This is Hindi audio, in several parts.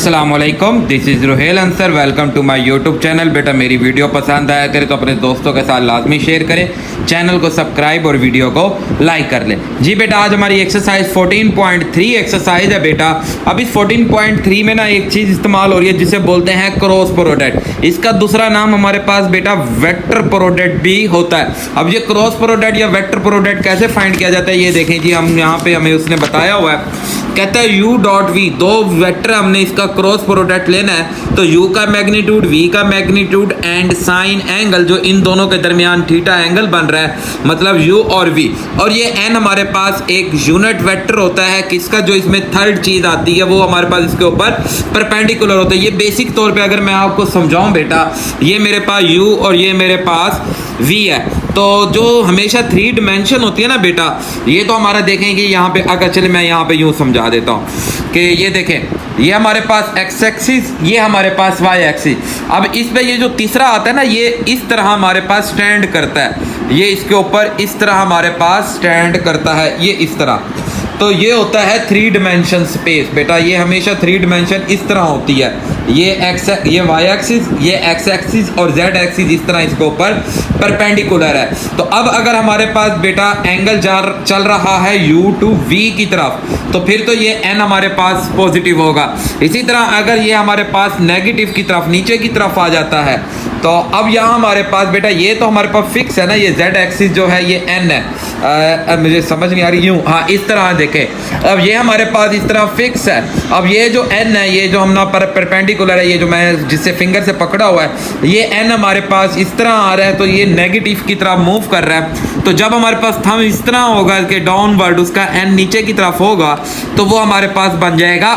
अस्सलाम वालेकुम, this is Ruhel Ansar. Welcome to my YouTube channel. बेटा मेरी वीडियो पसंद आया करे तो अपने दोस्तों के साथ लाजमी शेयर करें, चैनल को सब्सक्राइब और वीडियो को लाइक कर लें। जी बेटा, आज हमारी एक्सरसाइज 14.3 एक्सरसाइज है बेटा। अब इस 14.3 में ना एक चीज़ इस्तेमाल हो रही है जिसे बोलते हैं क्रॉस प्रोडक्ट। इसका दूसरा नाम हमारे पास बेटा वेक्टर प्रोडक्ट भी होता है। अब ये क्रॉस प्रोडक्ट या वेक्टर प्रोडक्ट कैसे फाइंड किया जाता है ये देखें जी। हम यहाँ पे हमें उसने बताया हुआ है, कहता है u डॉट वी, दो वेक्टर हमने इसका क्रॉस प्रोडक्ट लेना है तो u का मैग्नीट्यूड, v का मैग्नीट्यूड एंड साइन एंगल, जो इन दोनों के दरमियान थीटा एंगल बन रहा है, मतलब u और v। और ये n हमारे पास एक यूनिट वेक्टर होता है किसका, जो इसमें थर्ड चीज आती है वो हमारे पास इसके ऊपर परपेंडिकुलर होता है। ये बेसिक तौर पे अगर मैं आपको समझाऊं बेटा, ये मेरे पास u और ये मेरे पास v है। तो जो हमेशा थ्री डिमेंशन होती है ना बेटा, ये तो हमारा देखेंगे यहाँ पे। अगर चले मैं यहाँ पे यूँ समझा देता हूँ कि ये देखें, ये हमारे पास एक्स एक्सिस, ये हमारे पास वाई एक्सिस। अब इस पे ये जो तीसरा आता है ना, ये इस तरह हमारे पास स्टैंड करता है, ये इसके ऊपर इस तरह हमारे पास स्टैंड करता है, ये इस तरह। तो ये होता है थ्री डिमेंशन स्पेस बेटा। ये हमेशा थ्री डिमेंशन इस तरह होती है, ये वाई एक्सिस, ये एक्स एक्सिस और जेड एक्सिस इस तरह इसके ऊपर परपेंडिकुलर है। तो अब अगर हमारे पास बेटा एंगल चल रहा है u टू v की तरफ, तो फिर तो ये n हमारे पास पॉजिटिव होगा। इसी तरह अगर ये हमारे पास नेगेटिव की तरफ, नीचे की तरफ आ जाता है, तो अब यहाँ हमारे पास बेटा ये तो हमारे पास फिक्स है ना, ये z एक्सिस जो है ये n है। मुझे समझ नहीं आ रही, यूँ हाँ इस तरह देखें। अब ये हमारे पास इस तरह फिक्स है। अब ये जो n है, ये जो हम ना परपेंडिकुलर है, ये जो मैं जिससे फिंगर से पकड़ा हुआ है, ये n हमारे पास इस तरह आ रहा है, तो ये नेगेटिव की तरफ मूव कर रहा है। तो जब हमारे पास थंब इस तरह होगा कि डाउनवर्ड, उसका n नीचे की तरफ होगा, तो वो हमारे पास बन जाएगा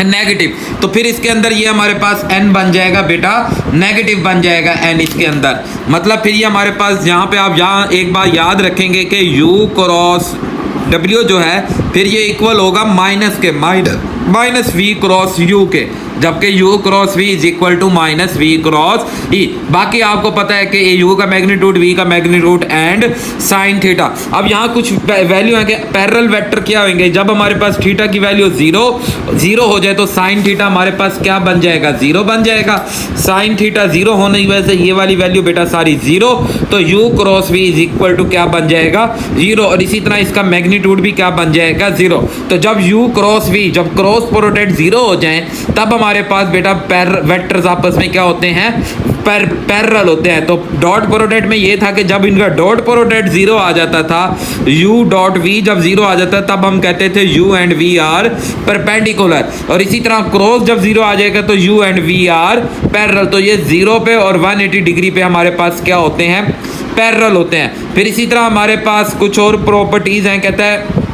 नेगेटिव। तो फिर इसके अंदर ये हमारे पास n बन जाएगा बेटा, नेगेटिव बन जाएगा n इसके अंदर। मतलब फिर ये हमारे पास यहाँ पे आप यहाँ एक बार याद रखेंगे कि u क्रॉस w जो है, फिर ये इक्वल होगा माइनस के, माइनस v क्रॉस u के, जबकि u cross v is equal to minus v cross e। बाकी आपको पता है कि u का मैग्नीट्यूड, v का मैग्नीट्यूड एंड साइन थीटा। अब यहाँ कुछ वैल्यू है कि पैरेलल वेक्टर क्या होंगे, जब हमारे पास थीटा की वैल्यू जीरो हो जाए तो साइन थीटा हमारे पास क्या बन जाएगा, जीरो बन जाएगा। साइन थीटा जीरो होने की वजह से ये वाली वैल्यू बेटा सारी जीरो, तो u cross v is equal to क्या बन जाएगा, जीरो। और इसी तरह इसका मैग्नीट्यूड भी क्या बन जाएगा, जीरो। तो जब u क्रॉस v, जब क्रॉस प्रोडक्ट जीरो हो जाए, तब हमारे पास बेटा वेक्टर्स आपस में क्या होते हैं, पैरेलल होते हैं। तो डॉट प्रोडक्ट में ये था कि जब इनका डॉट प्रोडक्ट जीरो आ जाता था, u डॉट v जब जीरो आ जाता तब हम कहते थे u and v are perpendicular. और इसी तरह क्रॉस जब जीरो आ जाएगा तो u and v are parallel. तो ये जीरो पे और 180 डिग्री पे हमारे पास क्या होते हैं, पैरेलल होते हैं। फिर इसी तरह हमारे पास कुछ और प्रॉपर्टीज हैं, कहता है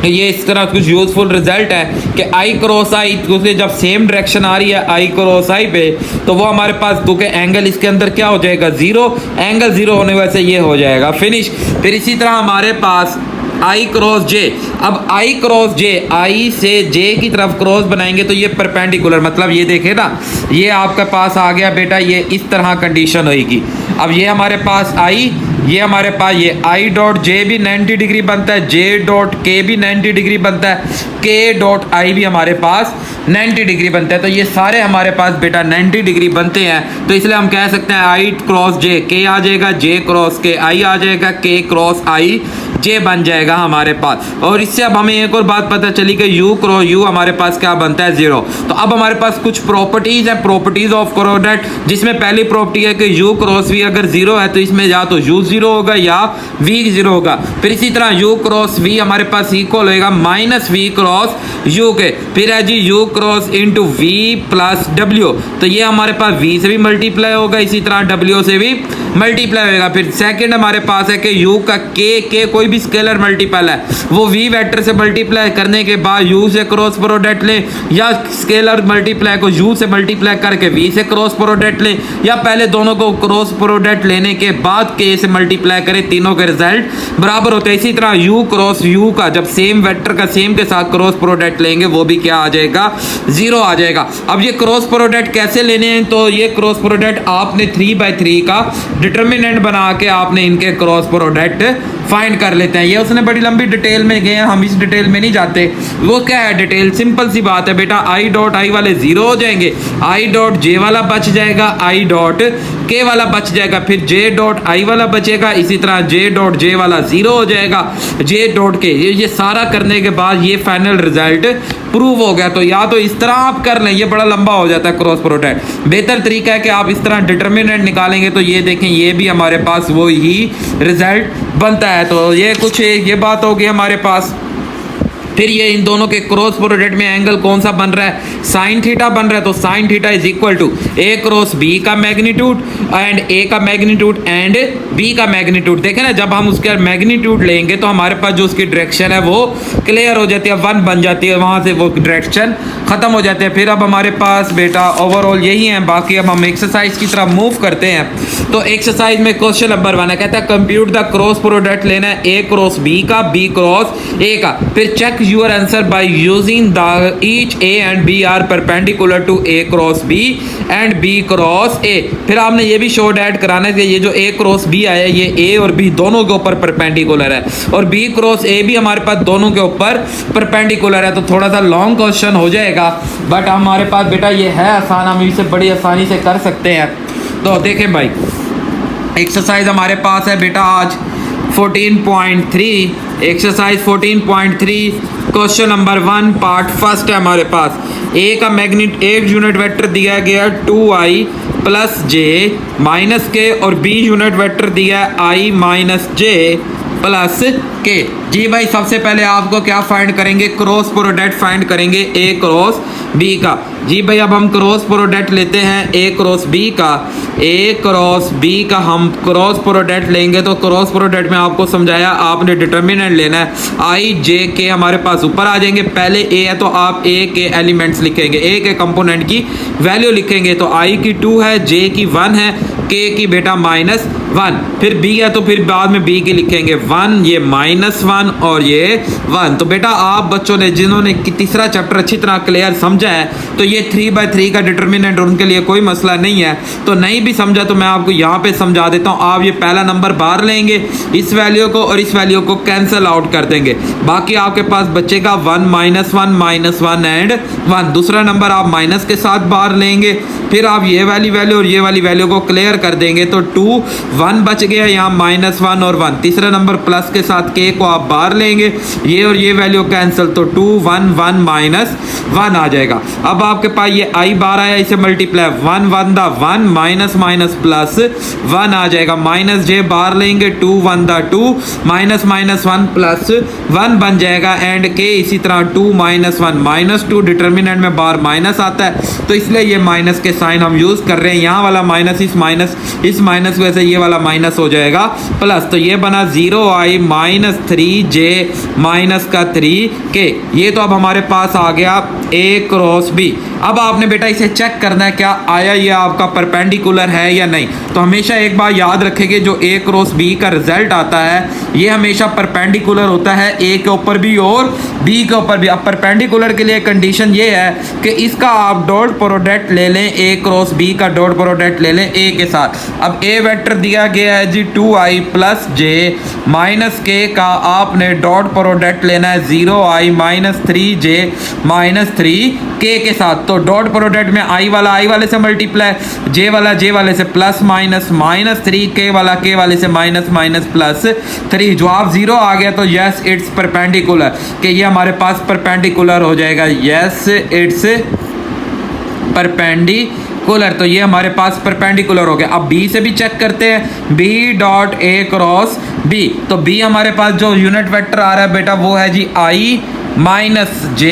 ये इस तरह कुछ यूजफुल रिजल्ट है कि आई क्रॉस आई, क्योंकि जब सेम डायरेक्शन आ रही है आई क्रॉस आई पे, तो वो हमारे पास क्योंकि एंगल इसके अंदर क्या हो जाएगा, जीरो। एंगल जीरो होने की वजह से ये हो जाएगा फिनिश। फिर इसी तरह हमारे पास आई क्रॉस जे। अब आई क्रॉस जे, आई से जे की तरफ क्रॉस बनाएंगे तो ये परपेंडिकुलर, मतलब ये देखे ना, ये आपके पास आ गया बेटा, ये इस तरह कंडीशन होगी। अब ये हमारे पास आई, ये हमारे पास ये आई डॉट जे भी 90 डिग्री बनता है, जे डॉट के भी 90 डिग्री बनता है, के डॉट आई भी हमारे पास 90 डिग्री बनता है। तो ये सारे हमारे पास बेटा 90 डिग्री बनते हैं। तो इसलिए हम कह सकते हैं आई क्रॉस जे, के आ जाएगा, जे क्रॉस के आई आ जाएगा, के क्रॉस आई जे बन जाएगा हमारे पास। और इससे अब हमें एक और बात पता चली कि u क्रॉस u हमारे पास क्या बनता है, जीरो। तो अब हमारे पास कुछ प्रॉपर्टीज हैं, प्रॉपर्टीज ऑफ प्रोडक्ट, जिसमें पहली प्रॉपर्टी है कि u क्रॉस v अगर जीरो है तो इसमें या तो u जीरो होगा या v जीरो होगा। फिर इसी तरह u क्रॉस v हमारे पास इक्वल होगा माइनस v क्रॉस u के। फिर है जी u cross into v plus w, तो ये हमारे पास v से भी मल्टीप्लाई होगा, इसी तरह w से भी मल्टीप्लाई होगा। फिर सेकंड हमारे पास है कि u का k कोई भी स्केलर मल्टीपल है, वो v वेक्टर से मल्टीप्लाई करने के बाद u से क्रॉस प्रोडक्ट लें, या स्केलर मल्टीप्लाई को u से मल्टीप्लाई करके v से क्रॉस प्रोडक्ट लें, या पहले दोनों को क्रॉस प्रोडक्ट लेने के बाद k से मल्टीप्लाई करें तीनों के रिजल्ट बराबर होते हैं। इसी तरह u क्रॉस u का जब सेम वेक्टर का सेम के साथ क्रॉस प्रोडक्ट लेंगे वो भी क्या आ जाएगा, 0 आ जाएगा। अब ये क्रॉस प्रोडक्ट कैसे लेने हैं, तो ये क्रॉस प्रोडक्ट आपने 3/3 का डिटर्मिनेंट बना के आपने इनके क्रॉस प्रोडक्ट फाइंड कर लेते हैं। ये उसने बड़ी लंबी डिटेल में गए हैं, हम इस डिटेल में नहीं जाते। वो क्या है डिटेल, सिंपल सी बात है बेटा, आई डॉट आई वाले 0 हो जाएंगे, आई डॉट जे वाला बच जाएगा, आई डॉट के वाला बच जाएगा, फिर जे डॉट आई वाला बचेगा, इसी तरह जे डॉट जे वाला 0 हो जाएगा, जे डॉट के। ये सारा करने के बाद ये फाइनल रिजल्ट प्रूव हो गया। तो या तो इस तरह आप कर लें, ये बड़ा लंबा हो जाता है क्रॉस प्रोडक्ट। बेहतर तरीका है कि आप इस तरह डिटर्मिनेंट निकालेंगे तो ये देखें ये भी हमारे पास वो ही रिजल्ट बनता है। तो ये कुछ ये बात होगी हमारे पास। फिर ये इन दोनों के क्रॉस प्रोडक्ट में एंगल कौन सा बन रहा है, साइन थीटा बन रहा है। तो sine theta is equal to A cross B का मैग्नीट्यूड एंड ए का मैग्नीट्यूड एंड बी का मैग्नीट्यूड। देखें ना, जब हम उसका मैग्नीट्यूड लेंगे तो हमारे पास जो उसकी डायरेक्शन है वो क्लियर हो जाती है, 1 बन जाती है, वहाँ से वो डायरेक्शन ख़त्म हो जाते हैं। फिर अब हमारे पास बेटा ओवरऑल यही है। बाकी अब हम एक्सरसाइज की तरफ मूव करते हैं। तो एक्सरसाइज में क्वेश्चन नंबर 1 है, कहता है कंप्यूट द क्रॉस प्रोडक्ट लेना है ए क्रॉस बी का, बी क्रॉस ए का। फिर check your answer by using the each a and b are perpendicular to a cross b and b cross a। फिर आपने ये भी शो डैट कराना है कि ये जो a क्रॉस b आया ये a और b दोनों के ऊपर परपेंडिकुलर है और b क्रॉस a भी हमारे पास दोनों के ऊपर परपेंडिकुलर है। तो थोड़ा सा लॉन्ग क्वेश्चन हो जाएगा बट हमारे पास बेटा ये है आसान, हम इसे बड़ी आसानी से कर सकते हैं। तो देखें भाई, एक्सरसाइज हमारे पास है बेटा आज 14.3, exercise 14.3 question number 1 part first है हमारे पास। ए का मैग्नेट एक यूनिट वेक्टर दिया गया 2i प्लस जे माइनस के और बी यूनिट वेक्टर दिया है i माइनस जे प्लस के। जी भाई, सबसे पहले आपको क्या फाइंड करेंगे, क्रॉस प्रोडक्ट फाइंड करेंगे ए क्रॉस बी का। जी भाई, अब हम क्रॉस प्रोडक्ट लेते हैं ए क्रॉस बी का। ए क्रॉस बी का हम क्रॉस प्रोडक्ट लेंगे तो क्रॉस प्रोडक्ट में आपको समझाया आपने डिटर्मिनेंट लेना है। आई जे के हमारे पास ऊपर आ जाएंगे, पहले ए है तो आप ए के एलिमेंट्स लिखेंगे, ए के कंपोनेंट की वैल्यू लिखेंगे। तो आई की 2 है, जे की 1 है, के की बेटा -1। फिर बी है तो फिर बाद में बी की लिखेंगे 1, ये -1 और ये 1। तो बेटा आप बच्चों ने जिन्होंने तीसरा चैप्टर अच्छी तरह क्लियर समझा है तो ये 3/3 का डिटर्मिनेंट उनके लिए कोई मसला नहीं है। तो नहीं भी समझा तो मैं आपको यहाँ पे समझा देता हूँ। आप ये पहला नंबर बाहर लेंगे, इस वैल्यू को और इस वैल्यू को कैंसिल आउट कर देंगे, बाकी आपके पास बचेगा 1 -1 एंड 1। दूसरा नंबर आप माइनस के साथ बाहर लेंगे, फिर आप ये वाली वैल्यू और ये वाली वैल्यू को क्लियर कर देंगे तो 2 1 बच गया, यहाँ -1 और 1। तीसरा नंबर प्लस के साथ के को आप बाहर लेंगे, ये और ये वैल्यू कैंसिल तो 2 1 1 -1 आ जाएगा। अब आपके पास ये i बार आया, इसे मल्टीप्लाई 1 1 दा 1 माइनस माइनस प्लस 1 आ जाएगा, माइनस जे बाहर लेंगे 2 1 दा 2 -1 प्लस 1 बन जाएगा एंड के इसी तरह 2 -1 -2 डिटर्मिनेंट में बाहर माइनस आता है तो इसलिए ये माइनस के साइन हम यूज कर रहे हैं। यहाँ वाला माइनस इस माइनस वैसे ये वाला माइनस हो जाएगा प्लस, तो ये बना 0i -3j -3k। ये तो अब हमारे पास आ गया ए क्रॉस बी। अब आपने बेटा इसे चेक करना है क्या आया ये आपका परपेंडिकुलर है या नहीं। तो हमेशा एक बार याद रखेंगे जो ए क्रॉस बी का रिजल्ट आता है ये हमेशा परपेंडिकुलर होता है ए के ऊपर भी और बी के ऊपर भी। अब परपेंडिकुलर के लिए कंडीशन ये है कि इसका आप डॉट प्रोडक्ट ले लें, ए क्रॉस बी का डॉट प्रोडक्ट ले लें ए के साथ। अब ए वेक्टर दिया गया है जी 2i प्लस जे माइनस के का आपने डॉट प्रोडक्ट लेना है 0i -3j -3k के साथ। तो डॉट प्रोडक्ट में आई वाले से मल्टीप्लाई, जे वाले से प्लस माइनस -3, के वाले से माइनस प्लस 3। जवाब 0 आ गया तो यस इट्स परपेंडिकुलर, कि ये हमारे पास परपेंडिकुलर हो जाएगा। यस इट्स परपेंडिकुलर, तो ये हमारे पास परपेंडिकुलर हो गया। अब बी से भी चेक करते हैं, बी डॉट ए क्रॉस बी। तो बी हमारे पास जो यूनिट वेक्टर आ रहा है बेटा वो है जी आई -j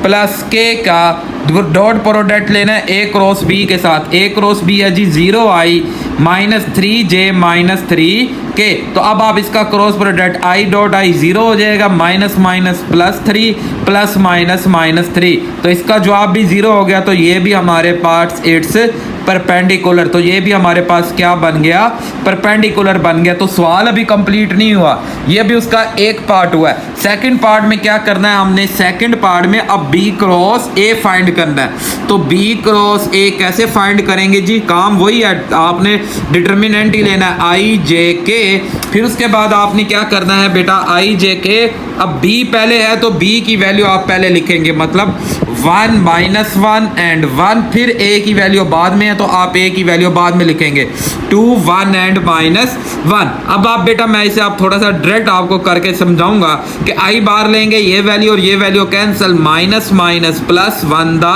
प्लस के का डॉट प्रोडक्ट लेना है ए क्रॉस बी के साथ। ए क्रॉस बी है जी 0i -3j -3k के। तो अब आप इसका cross product I dot I 0 हो जाएगा, minus minus plus 3 plus minus minus 3, तो इसका जवाब भी 0 हो गया। तो ये भी हमारे पास इट्स परपेंडिकुलर, तो ये भी हमारे पास क्या बन गया, परपेंडिकुलर बन गया। तो सवाल अभी कंप्लीट नहीं हुआ, ये भी उसका एक पार्ट हुआ है। सेकंड पार्ट में क्या करना है हमने, सेकंड पार्ट में अब बी क्रॉस ए फाइंड करना है। तो बी क्रॉस ए कैसे फाइंड करेंगे जी, काम वही है, आपने डिटर्मिनेंट ही लेना है आई जे के, फिर उसके बाद आपने क्या करना है बेटा आई जे के। अब बी पहले है तो बी की वैल्यू आप पहले लिखेंगे, मतलब 1 माइनस 1 एंड 1, फिर ए की वैल्यू बाद में है तो आप ए की वैल्यू बाद में लिखेंगे 2 1 एंड माइनस 1। अब आप बेटा मैं इसे आप थोड़ा सा डायरेक्ट आपको करके समझाऊंगा कि आई बार लेंगे, ये वैल्यू और ये value cancel, minus minus plus 1 दा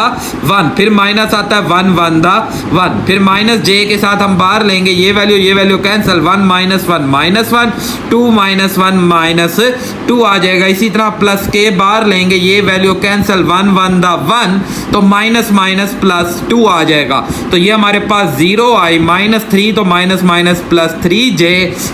1, फिर माइनस आता है 1 1 दा 1, फिर माइनस जे के साथ हम बार लेंगे, ये value cancel, 1 minus 1 minus 1, 2 minus 1 minus 2 आ जाएगा। इसी तरह प्लस के बार लेंगे, ये वैल्यू कैंसिल, 1 1 दा 1, तो माइनस माइनस प्लस 2 आ जाएगा। तो ये हमारे पास 0 आई, माइनस 3 तो minus minus plus 3 J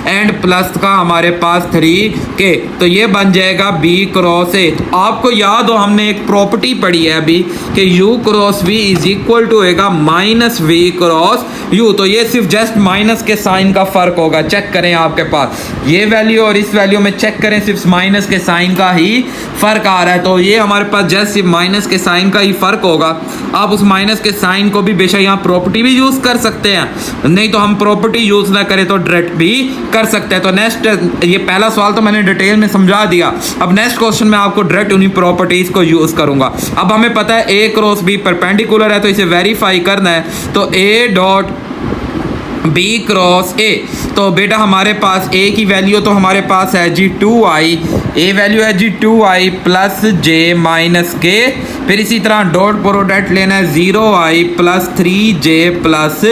and plus का हमारे पास 3 के, तो ये बन जाएगा बी क्रॉस ए। तो आपको याद हो हमने एक प्रॉपर्टी पढ़ी है अभी कि u cross v is equal to होगा माइनस वी क्रॉस यू, तो ये सिर्फ जस्ट माइनस के साइन का फर्क होगा। चेक करें आपके पास ये वैल्यू और इस वैल्यू में चेक करें, सिर्फ माइनस के साइन का ही फर्क आ रहा है। तो ये हमारे पास जस्ट सिर्फ माइनस के साइन का ही फर्क होगा। आप उस माइनस के साइन को भी बेशक यहाँ प्रॉपर्टी भी यूज कर सकते हैं, नहीं तो हम प्रॉपर्टी यूज ना करें तो डायरेक्ट भी कर सकते हैं। तो नेक्स्ट, ये पहला सवाल तो मैंने डिटेल में समझा दिया, अब नेक्स्ट क्वेश्चन में आपको डायरेक्ट उन्हीं प्रॉपर्टीज को यूज करूंगा। अब हमें पता है ए क्रॉस बी परपेंडिकुलर है, तो इसे वेरीफाई करना है। तो ए डॉट बी क्रॉस ए, तो बेटा हमारे पास ए की वैल्यू तो हमारे पास है जी 2i, ए वैल्यू है जी 2i प्लस जे माइनस के, फिर इसी तरह डॉट प्रोडक्ट लेना है 0i प्लस 3j प्लस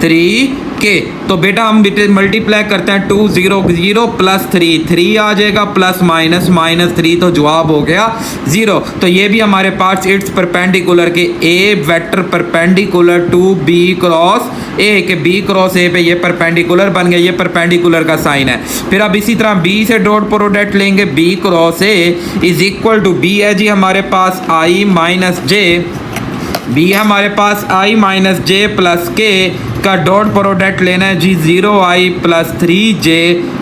3 के। तो बेटा हम मल्टीप्लाई करते हैं 2 0 0 प्लस 3 3 आ जाएगा, प्लस माइनस माइनस 3, तो जवाब हो गया 0। तो ये भी हमारे पास इट्स परपेंडिकुलर के A vector perpendicular to B cross A, के बी क्रॉस ए पे ये परपेंडिकुलर बन गया, ये परपेंडिकुलर का साइन है। फिर अब इसी तरह बी से डॉट प्रोडक्ट लेंगे, b cross a is equal to b है जी हमारे पास आई माइनस जे, बी हमारे पास आई माइनस जे प्लस के का डॉट प्रोडक्ट लेना है जी 0i प्लस 3j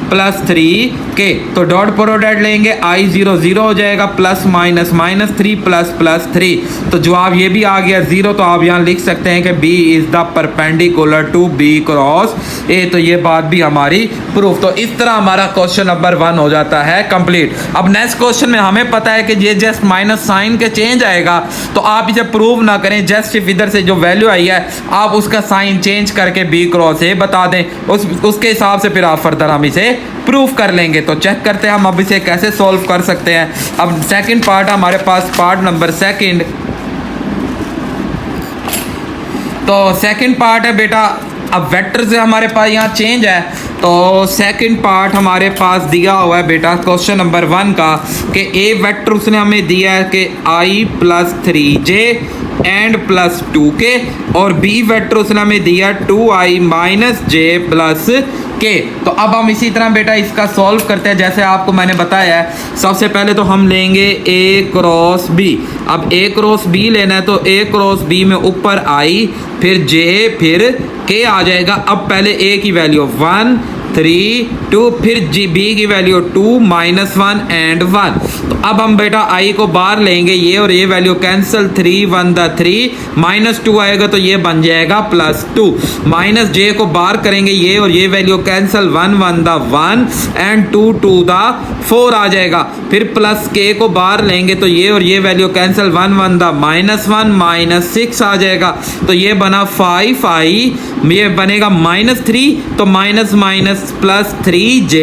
प्लस 3 के। तो डॉट प्रोडक्ट लेंगे आई 0 0 हो जाएगा, plus minus minus 3 plus plus 3, तो जवाब ये भी आ गया 0। तो आप यहाँ लिख सकते हैं कि B is the perpendicular to B cross ए, तो ये बात भी हमारी प्रूफ। तो इस तरह हमारा क्वेश्चन नंबर 1 हो जाता है कंप्लीट। अब नेक्स्ट क्वेश्चन में हमें पता है कि ये जस्ट माइनस साइन के चेंज आएगा, तो आप इसे प्रूव ना करें, जस्ट सिर्फ इधर से जो वैल्यू आई है आप उसका साइन चेंज करके B क्रॉस ए बता दें, उसके हिसाब से फिर आप फर्दर हम इसे प्रूफ कर लेंगे। तो चेक करते हैं हम अब इसे कैसे सॉल्व कर सकते हैं। अब सेकंड पार्ट हमारे पास पार्ट नंबर सेकंड, तो सेकंड पार्ट है बेटा, अब वेक्टर से हमारे पास यहाँ चेंज है, तो सेकंड पार्ट हमारे पास दिया हुआ है बेटा क्वेश्चन नंबर 1 का कि ए वेक्टर उसने हमें दिया है कि i plus 3j and plus 2k, और बी वेक्टर उसने हमें दिया 2i माइनस j प्लस के। तो अब हम इसी तरह बेटा इसका सॉल्व करते हैं जैसे आपको मैंने बताया है। सबसे पहले तो हम लेंगे a क्रॉस b, अब a क्रॉस b लेना है तो a क्रॉस b में ऊपर i फिर j फिर k आ जाएगा। अब पहले a की वैल्यू 1 3 2, फिर b की वैल्यू 2 माइनस 1 एंड 1। तो अब हम बेटा i को बाहर लेंगे, ये और ये वैल्यू कैंसिल, 3 1 द 3 माइनस 2 आएगा तो ये बन जाएगा प्लस 2, माइनस j को बाहर करेंगे, ये और ये value cancel, 1 1 the 1 and 2 2 the 4 आ जाएगा। फिर प्लस k को बाहर लेंगे तो ये और ये value cancel, 1 1 the minus 1 minus 6 आ जाएगा, तो ये बना 5i, ये बनेगा माइनस 3, तो minus minus plus 3j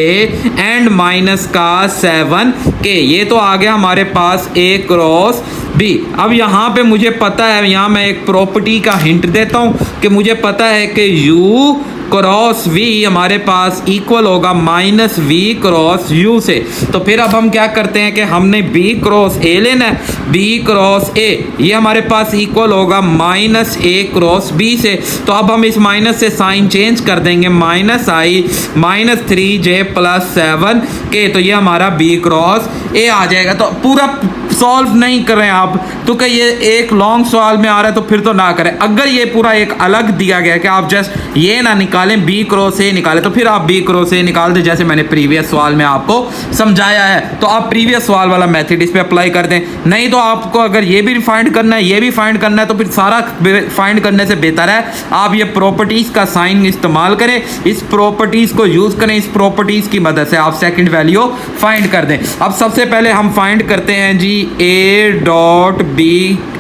and minus का 7k, ये तो आ गया हमारे पास a क्रॉस b। अब यहाँ पे मुझे पता है, यहाँ मैं एक प्रॉपर्टी का हिंट देता हूँ कि मुझे पता है कि u क्रॉस v हमारे पास इक्वल होगा माइनस v क्रॉस u से। तो फिर अब हम क्या करते हैं कि हमने b क्रॉस a लेना है, b क्रॉस a ये हमारे पास इक्वल होगा माइनस a क्रॉस b से। तो अब हम इस माइनस से साइन चेंज कर देंगे, माइनस आई माइनस 3j प्लस 7 के, तो ये हमारा b क्रॉस a आ जाएगा। तो पूरा सॉल्व नहीं कर रहे हैं आप, तो क्या ये एक लॉन्ग सवाल में आ रहा है तो फिर तो ना करें। अगर ये पूरा एक अलग दिया गया कि आप जस्ट ये ना निकालें, b क्रॉस a निकालें, तो फिर आप b क्रॉस a निकाल दें जैसे मैंने प्रीवियस सवाल में आपको समझाया है। तो आप प्रीवियस सवाल वाला मेथड इस पे अप्लाई कर दें। नहीं तो आपको अगर ये भी फाइंड करना है, ये भी फाइंड करना है, तो फिर सारा फाइंड करने से बेहतर है आप ये प्रॉपर्टीज का साइन इस्तेमाल करें, इस प्रॉपर्टीज को यूज करें, इस प्रॉपर्टीज की मदद से आप सेकंड वैल्यू फाइंड कर दें। अब सबसे पहले हम फाइंड करते हैं जी a dot b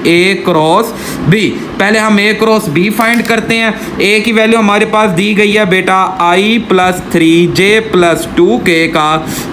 a cross b। पहले हम a क्रॉस b फाइंड करते हैं। a की वैल्यू हमारे पास दी गई है बेटा i plus 3j plus 2k का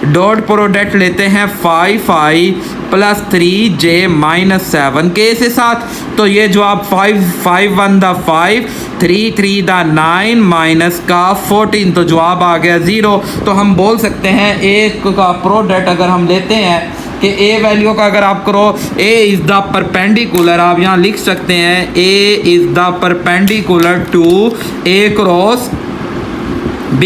डॉट प्रोडक्ट लेते हैं 5i plus 3j minus 7k से साथ। तो ये जो आप 5 1 द 5 3 3 द 9 माइनस का 14, तो जवाब आ गया 0। तो हम बोल सकते हैं a का प्रोडक्ट अगर हम लेते हैं कि a वैल्यू का अगर आप करो, a इज़ द परपेंडिकुलर, आप यहाँ लिख सकते हैं a is the perpendicular to a cross b।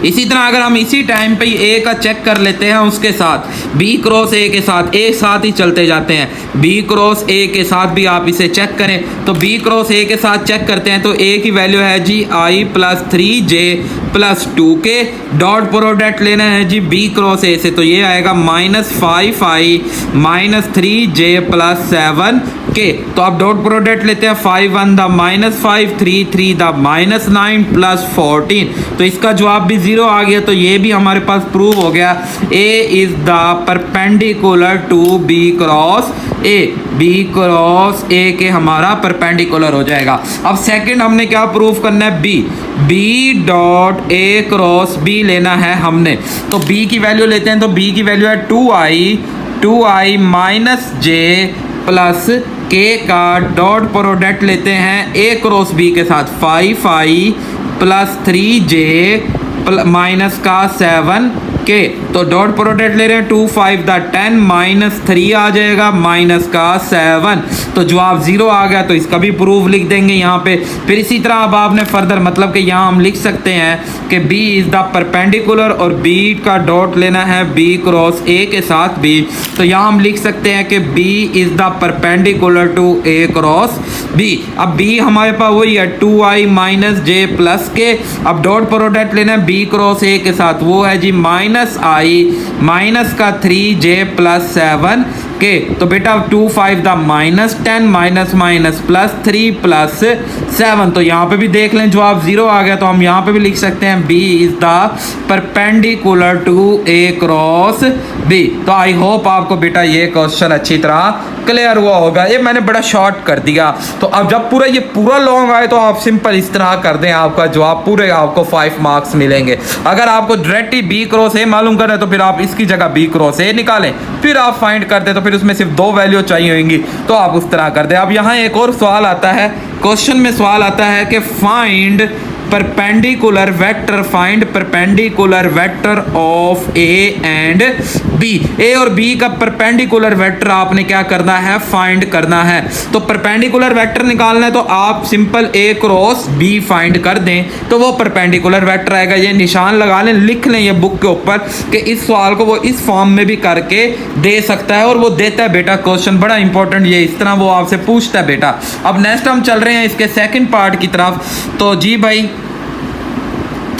इसी तरह अगर हम इसी टाइम पे a का चेक कर लेते हैं उसके साथ b क्रॉस a के साथ, a साथ ही चलते जाते हैं, b क्रॉस a के साथ भी आप इसे चेक करें। तो b क्रॉस a के साथ चेक करते हैं तो a की वैल्यू है जी i plus 3j plus 2k, dot product लेना है जी b क्रॉस a से, तो ये आएगा minus 5i minus 3j plus 7k। तो आप डॉट प्रोडक्ट लेते हैं 5 1 the minus 5 3 3 the minus 9 plus 14, तो इसका जवाब भी 0 आ गया। तो ये भी हमारे पास प्रूव हो गया a is the perpendicular to b cross a, b cross a के हमारा परपेंडिकुलर हो जाएगा। अब सेकंड हमने क्या प्रूव करना है, b dot a cross b लेना है हमने। तो b की वैल्यू लेते हैं, तो b की वैल्यू है 2i minus j plus k का डॉट प्रोडक्ट लेते हैं a क्रॉस b के साथ 5i प्लस 3j माइनस का 7k, तो डॉट प्रोडक्ट ले रहे हैं 2 5 द 10 माइनस 3 आ जाएगा माइनस का 7, तो जवाब 0 आ गया। तो इसका भी प्रूफ लिख देंगे यहाँ पे। फिर इसी तरह अब आपने फर्दर मतलब कि यहाँ हम लिख सकते हैं कि b इज़ द परपेंडिकुलर और b का डॉट लेना है b क्रॉस a के साथ b, तो यहाँ हम लिख सकते हैं कि b is the perpendicular to a cross b। अब b हमारे पास वही है 2i माइनस j प्लस के, अब डॉट प्रोडक्ट लेना है b क्रॉस a के साथ, वो है जी माइनस i माइनस का 3j प्लस 7k। तो बेटा 2 5 the minus 10 minus minus plus 3 plus 7, तो यहाँ पे भी देख लें जवाब 0 आ गया। तो हम यहाँ पे भी लिख सकते हैं b is the perpendicular to a cross b। तो आई होप आपको बेटा ये क्वेश्चन अच्छी तरह क्लियर हुआ होगा। ये मैंने बड़ा शॉर्ट कर दिया, तो अब जब ये पूरा लॉन्ग आए तो आप सिंपल इस तरह कर दें, आपका जवाब पूरे आपको 5 मार्क्स मिलेंगे। अगर आपको डायरेक्टली b क्रॉस a मालूम करना है तो फिर आप इसकी जगह b क्रॉस a निकालें, फिर आप फाइंड कर दें, तो फिर उसमें सिर्फ 2 वैल्यू चाहिए होंगी, तो आप उस तरह कर दें। अब यहाँ एक और सवाल आता है, क्वेश्चन में सवाल आता है कि find perpendicular vector, find perpendicular vector of a and b। a और b का परपेंडिकुलर वेक्टर आपने क्या करना है, फाइंड करना है। तो परपेंडिकुलर वेक्टर निकालना है तो आप simple a cross b find कर दें, तो वो परपेंडिकुलर वेक्टर आएगा। ये निशान लगा लें, लिख लें ये बुक के ऊपर कि इस सवाल को वो इस फॉर्म में भी करके दे सकता है, और वो देता है बेटा क्वेश्चन बड़ा इंपॉर्टेंट, ये इस तरह वो आपसे पूछता है बेटा। अब नेक्स्ट हम चल रहे हैं इसके सेकंड पार्ट की तरफ। तो जी भाई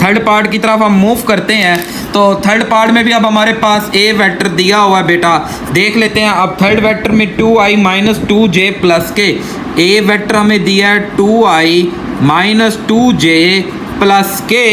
थर्ड पार्ट की तरफ हम मूव करते हैं। तो थर्ड पार्ट में भी अब हमारे पास a वेक्टर दिया हुआ है बेटा, देख लेते हैं। अब थर्ड वेक्टर में 2i माइनस 2j प्लस के, a वेक्टर हमें दिया है 2i माइनस 2j प्लस के,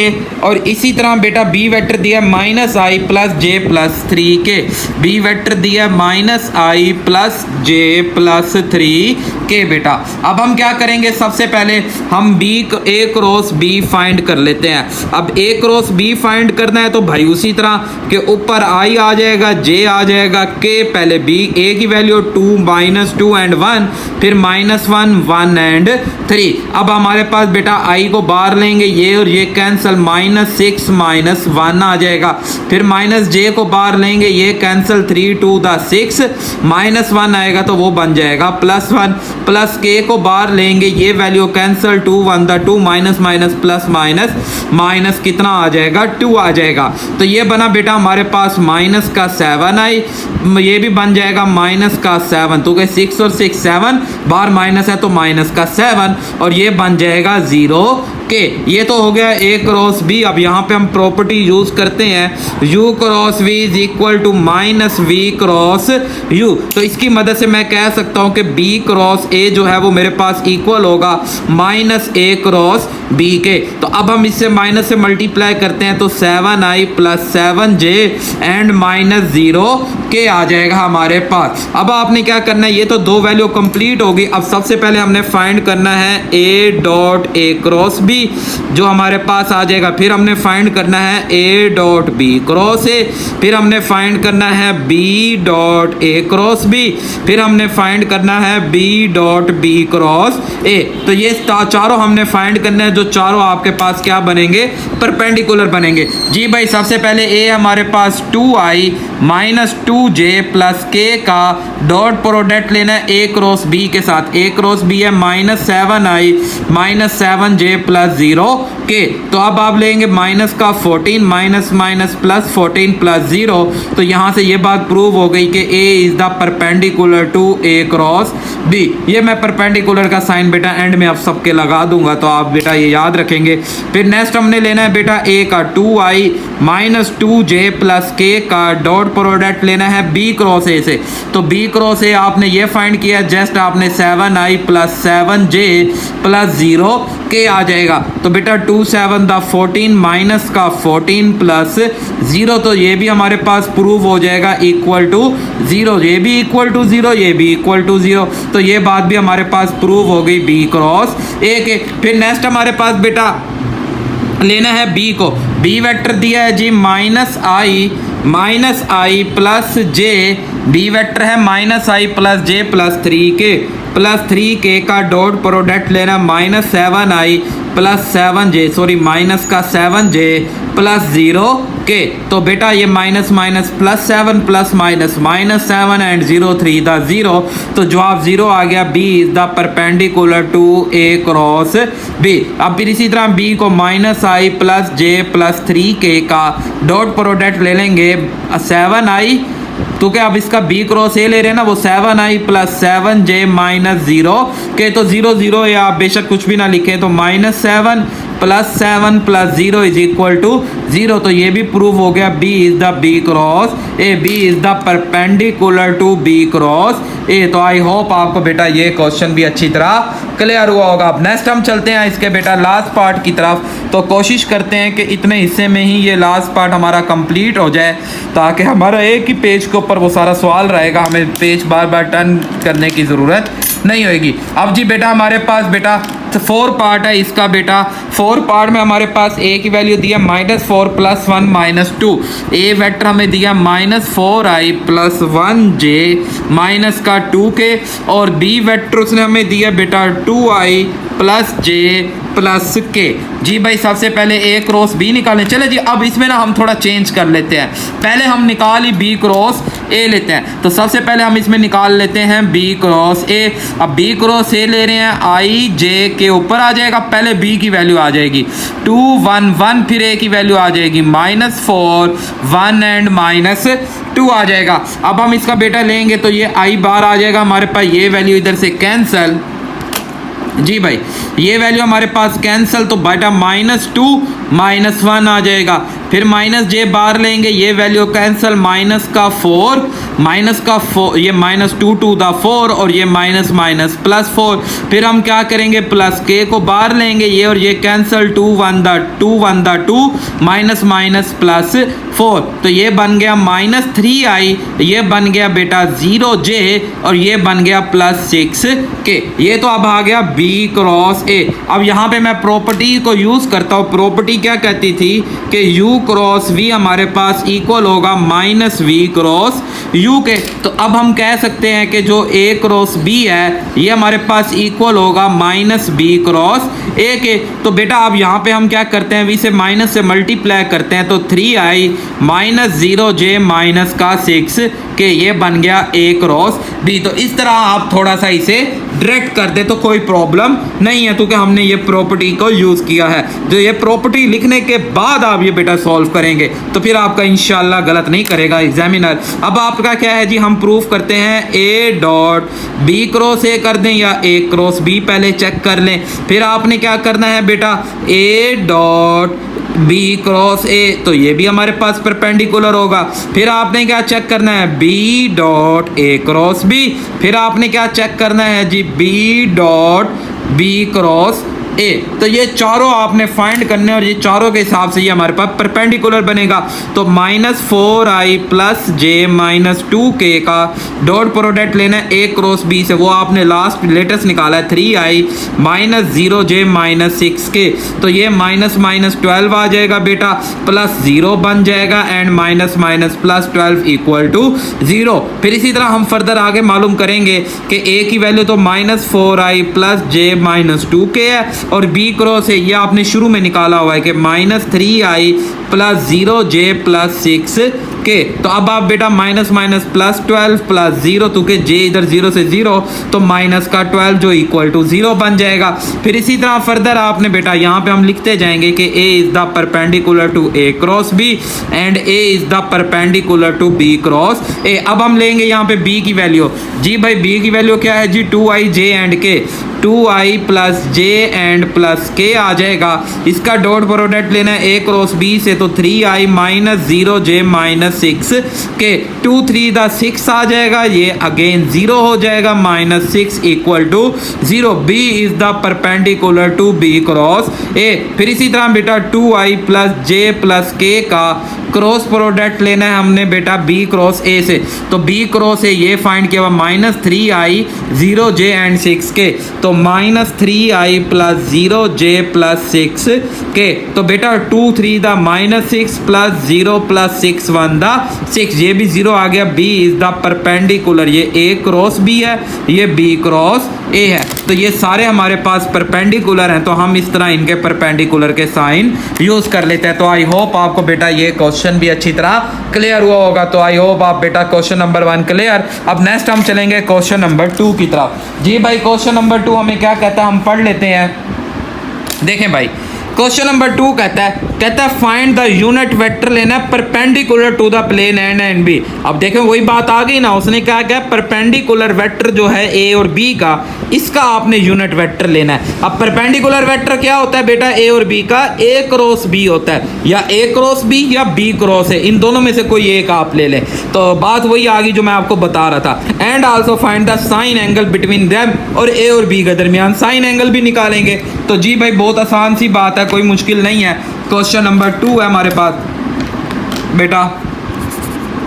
और इसी तरह बेटा बी वेक्टर दिया माइनस आई प्लस जे प्लस 3k, बी वेक्टर दिया माइनस आई प्लस जे प्लस 3k बेटा। अब हम क्या करेंगे, सबसे पहले हम B A cross b find कर लेते हैं। अब ए क्रॉस बी फाइंड करना है तो भाई उसी तरह के ऊपर आई आ जाएगा, जे आ जाएगा, के, पहले बी ए की वैल्यू 2 माइनस 2 एंड 1, फिर माइनस 1 1 एंड 3। अब हमारे पास बेटा आई को बाहर लेंगे, ये ये और ये कैंसिल, -6 -1 आ जाएगा। फिर माइनस जे को बाहर लेंगे, ये कैंसिल, 3 2 6 -1 आएगा तो वो बन जाएगा +1। प्लस के को बाहर लेंगे, ये value cancel, 2 1 2 minus minus plus minus minus कितना आ जाएगा, 2 आ जाएगा। तो ये बना बेटा हमारे पास माइनस का 7 आई, ये भी बन जाएगा माइनस का 7, तो 6 और 6 7, बाहर माइनस है तो माइनस का 7, और ये बन जाएगा 0 के। ये तो हो गया A क्रॉस B। अब यहाँ पे हम प्रॉपर्टी यूज करते हैं, U cross V is equal to -V cross U। तो इसकी मदद से मैं कह सकता हूँ कि B क्रॉस A जो है वो मेरे पास इक्वल होगा -A क्रॉस B के। तो अब हम इससे माइनस से मल्टीप्लाई करते हैं तो 7i + 7j एंड -0 के आ जाएगा हमारे पास। अब आपने क्या करना है, ये तो दो वैल्यू कंप्लीट होगी। अब सबसे पहले हमने फाइंड करना है A क्रॉस B जो हमारे पास आ जाएगा। फिर हमने फाइंड करना है A.B क्रॉस A, फिर हमने फाइंड करना है B.A क्रॉस B, फिर हमने फाइंड करना है B.B क्रॉस A। तो ये चारों हमने फाइंड करना है, जो चारों आपके पास क्या बनेंगे, परपेंडिकुलर बनेंगे। जी भाई, सबसे पहले A हमारे पास 2i - 2j + k का डॉट प्रोडक्ट लेना है A क्रॉस B के साथ। A क्रॉस B है -7i - 7j + 0 के। तो अब आप लेंगे माइनस का 14 माइनस माइनस +14 + 0। तो यहाँ से ये बात प्रूव हो गई कि A is the perpendicular to A cross B। ये मैं परपेंडिकुलर का साइन बेटा एंड में आप सबके लगा दूंगा, तो आप बेटा ये याद रखेंगे। फिर नेक्स्ट हमने लेना है बेटा A का 2i - 2j + k का डॉट प्रोडक्ट लेना है B क्रॉस A से। तो B क्रॉस A आपने ये फाइंड किया, जस्ट आपने 7i + 7j + 0 के आ जाएगा। तो बेटा 2 7 14 माइनस का 14 + 0, तो ये भी हमारे पास प्रूव हो जाएगा इक्वल टू 0। ये भी इक्वल टू 0, ये भी इक्वल टू 0। तो ये बात भी हमारे पास प्रूव हो गई B क्रॉस A के। फिर नेक्स्ट हमारे पास बेटा लेना है B को। B वेक्टर दिया है जी -i + j। B वेक्टर है -i + j + 3k + 3k का डॉट प्रोडक्ट लेना -7i + 7j, सॉरी माइनस का 7j + 0 के। तो बेटा ये माइनस माइनस +7 + माइनस -7 एंड 0 3 0। तो जवाब 0 आ गया। B is the perpendicular to A cross B। अब फिर इसी तरह B को -i + j + 3k का डॉट प्रोडक्ट ले लेंगे 7i, तो क्या अब इसका B क्रॉस A ले रहे हैं ना, वो 7i + 7j - 0 के। तो 0 0 या आप बेशक कुछ भी ना लिखें, तो -7 + 7 + 0 इज इक्वल टू 0। तो ये भी प्रूव हो गया B is the B cross A। B is the perpendicular to B cross A। तो आई होप आपको बेटा ये क्वेश्चन भी अच्छी तरह क्लियर हुआ होगा। अब नेक्स्ट हम चलते हैं इसके बेटा लास्ट पार्ट की तरफ। तो कोशिश करते हैं कि इतने हिस्से में ही ये लास्ट पार्ट हमारा कंप्लीट हो जाए, ताकि हमारा एक ही पेज के ऊपर वो सारा सवाल रहेगा, हमें पेज बार बार टर्न करने की ज़रूरत नहीं होगी। अब जी बेटा हमारे पास बेटा 4 पार्ट है इसका बेटा। 4 पार्ट में हमारे पास A की वैल्यू दिया -4 + 1 - 2। A वेक्टर हमें दिया -4i + 1j माइनस का 2k, और B वेक्टर उसने हमें दिया बेटा 2i + j + k। जी भाई सबसे पहले A क्रॉस B निकालें। चले जी, अब इसमें ना हम थोड़ा चेंज कर लेते हैं। पहले हम निकाल ही B क्रॉस A लेते हैं। तो सबसे पहले हम इसमें निकाल लेते हैं B क्रॉस A। अब B क्रॉस A ले रहे हैं, i j के ऊपर आ जाएगा, पहले B की वैल्यू आ जाएगी 2 1 1, फिर A की वैल्यू आ जाएगी -4 1 एंड -2 आ जाएगा। अब हम इसका बेटा लेंगे तो ये i बार आ जाएगा हमारे पास, ये वैल्यू इधर से कैंसल। जी भाई ये वैल्यू हमारे पास कैंसिल, तो बेटा -2 -1 आ जाएगा। फिर -j बार लेंगे, ये वैल्यू कैंसिल, -4 ये -2 2 4, और ये +4। फिर हम क्या करेंगे, +k को बार लेंगे, ये और ये कैंसिल, 2 1 2 -4। तो ये बन गया -3i, ये बन गया बेटा 0j, और ये बन गया +6k। ये तो अब आ गया B क्रॉस A। अब यहाँ पे मैं प्रॉपर्टी को यूज करता हूँ। प्रॉपर्टी क्या कहती थी कि U क्रॉस वी हमारे पास इक्वल होगा माइनस वी क्रॉस यू के। तो अब हम कह सकते हैं कि जो ए क्रॉस बी है ये हमारे पास इक्वल होगा माइनस बी क्रॉस ए के। तो बेटा अब यहाँ पे हम क्या करते हैं, वी से माइनस से मल्टीप्लाई करते हैं तो 3i माइनस 0j माइनस का 6 के ये बन गया ए क्रॉस बी। तो इस तरह आप थोड़ा सा इसे डायरेक्ट कर दे तो कोई प्रॉब्लम नहीं है, क्योंकि हमने ये प्रॉपर्टी को यूज़ किया है। जो ये प्रॉपर्टी लिखने के बाद आप ये बेटा सॉल्व करेंगे तो फिर आपका इंशाल्लाह गलत नहीं करेगा एग्जामिनर। अब आपका क्या है जी, हम प्रूफ करते हैं a dot B cross a कर दें या ए क्रॉस बी पहले चेक कर लें। फिर आपने क्या करना है बेटा, ए डॉट बी क्रॉस ए, तो ये भी हमारे पास परपेंडिकुलर होगा। फिर आपने क्या चेक करना है, बी डॉट ए क्रॉस बी। फिर आपने क्या चेक करना है जी, बी डॉट बी क्रॉस ए। तो ये चारों आपने फाइंड करने और ये चारों के हिसाब से ये हमारे पास परपेंडिकुलर बनेगा। तो -4i प्लस जे माइनस 2k का डॉट प्रोडक्ट लेना है ए क्रॉस बी से, वो आपने लास्ट लेटेस्ट निकाला है 3i minus 0j minus 6k। तो ये माइनस माइनस 12 आ जाएगा बेटा, प्लस 0 बन जाएगा and minus minus plus 12 equal to 0। फिर इसी तरह हम फर्दर आगे मालूम करेंगे कि ए की वैल्यू तो -4i प्लस जे माइनस 2k है और बी क्रॉस है ये आपने शुरू में निकाला हुआ है कि -3i प्लस 0j प्लस 6 के। तो अब आप बेटा माइनस माइनस प्लस 12 प्लस 0, तो के जे इधर 0 से 0 तो माइनस का 12 जो इक्वल टू 0 बन जाएगा। फिर इसी तरह फर्दर आपने बेटा यहाँ पे हम लिखते जाएंगे कि A is the perpendicular to A cross B and A is the perpendicular to B cross A. अब हम लेंगे यहाँ पे बी की वैल्यू। जी भाई बी की वैल्यू क्या है जी, 2i j एंड के, 2i plus J and plus के आ जाएगा। इसका डॉट प्रोडक्ट लेना है ए क्रॉस बी से, तो 3i माइनस 0j माइनस 6 के, 2 3 द 6 आ जाएगा, ये अगेन 0 हो जाएगा, minus 6 equal to 0। B is the perpendicular to B cross a. फिर इसी तरह बेटा 2i प्लस जे प्लस के का क्रॉस प्रोडक्ट लेना है हमने बेटा बी क्रॉस ए से। तो बी क्रॉस ए ये फाइंड किया हुआ -3i 0j एंड 6 के, तो -3i प्लस 0j प्लस 6 के। तो बेटा 2 3 द -6 प्लस 0 प्लस 6 1 द 6, ये भी 0 आ गया। बी इज द परपेंडिकुलर, ये ए क्रॉस बी है, ये बी क्रॉस ए है। तो ये सारे हमारे पास परपेंडिकुलर हैं, तो हम इस तरह इनके परपेंडिकुलर के साइन यूज कर लेते हैं। तो आई होप आपको बेटा ये क्वेश्चन भी अच्छी तरह क्लियर हुआ होगा। तो आई होप आप बेटा क्वेश्चन नंबर 1 क्लियर। अब नेक्स्ट हम चलेंगे क्वेश्चन नंबर 2 की तरफ। जी भाई क्वेश्चन नंबर 2 हमें क्या कहता है, हम पढ़ लेते हैं। देखें भाई क्वेश्चन नंबर 2 कहता है फाइंड द यूनिट वेक्टर लेना है perpendicular to the plane and and b. अब देखें वही बात आ गई ना, उसने क्या किया, परपेंडिकुलर वेक्टर जो है ए और बी का, इसका आपने यूनिट वेक्टर लेना है। अब परपेंडिकुलर वेक्टर क्या होता है बेटा, ए और बी का ए क्रॉस बी होता है, या ए क्रॉस बी या बी क्रॉस है, इन दोनों में से कोई एक आप ले लें। तो बात वही आ गई जो मैं आपको बता रहा था। And also find the sign angle between them, और ए और बी के दरमियान साइन एंगल भी निकालेंगे। तो जी भाई बहुत आसान सी बात है, कोई मुश्किल नहीं है। क्वेश्चन नंबर 2 है हमारे पास बेटा,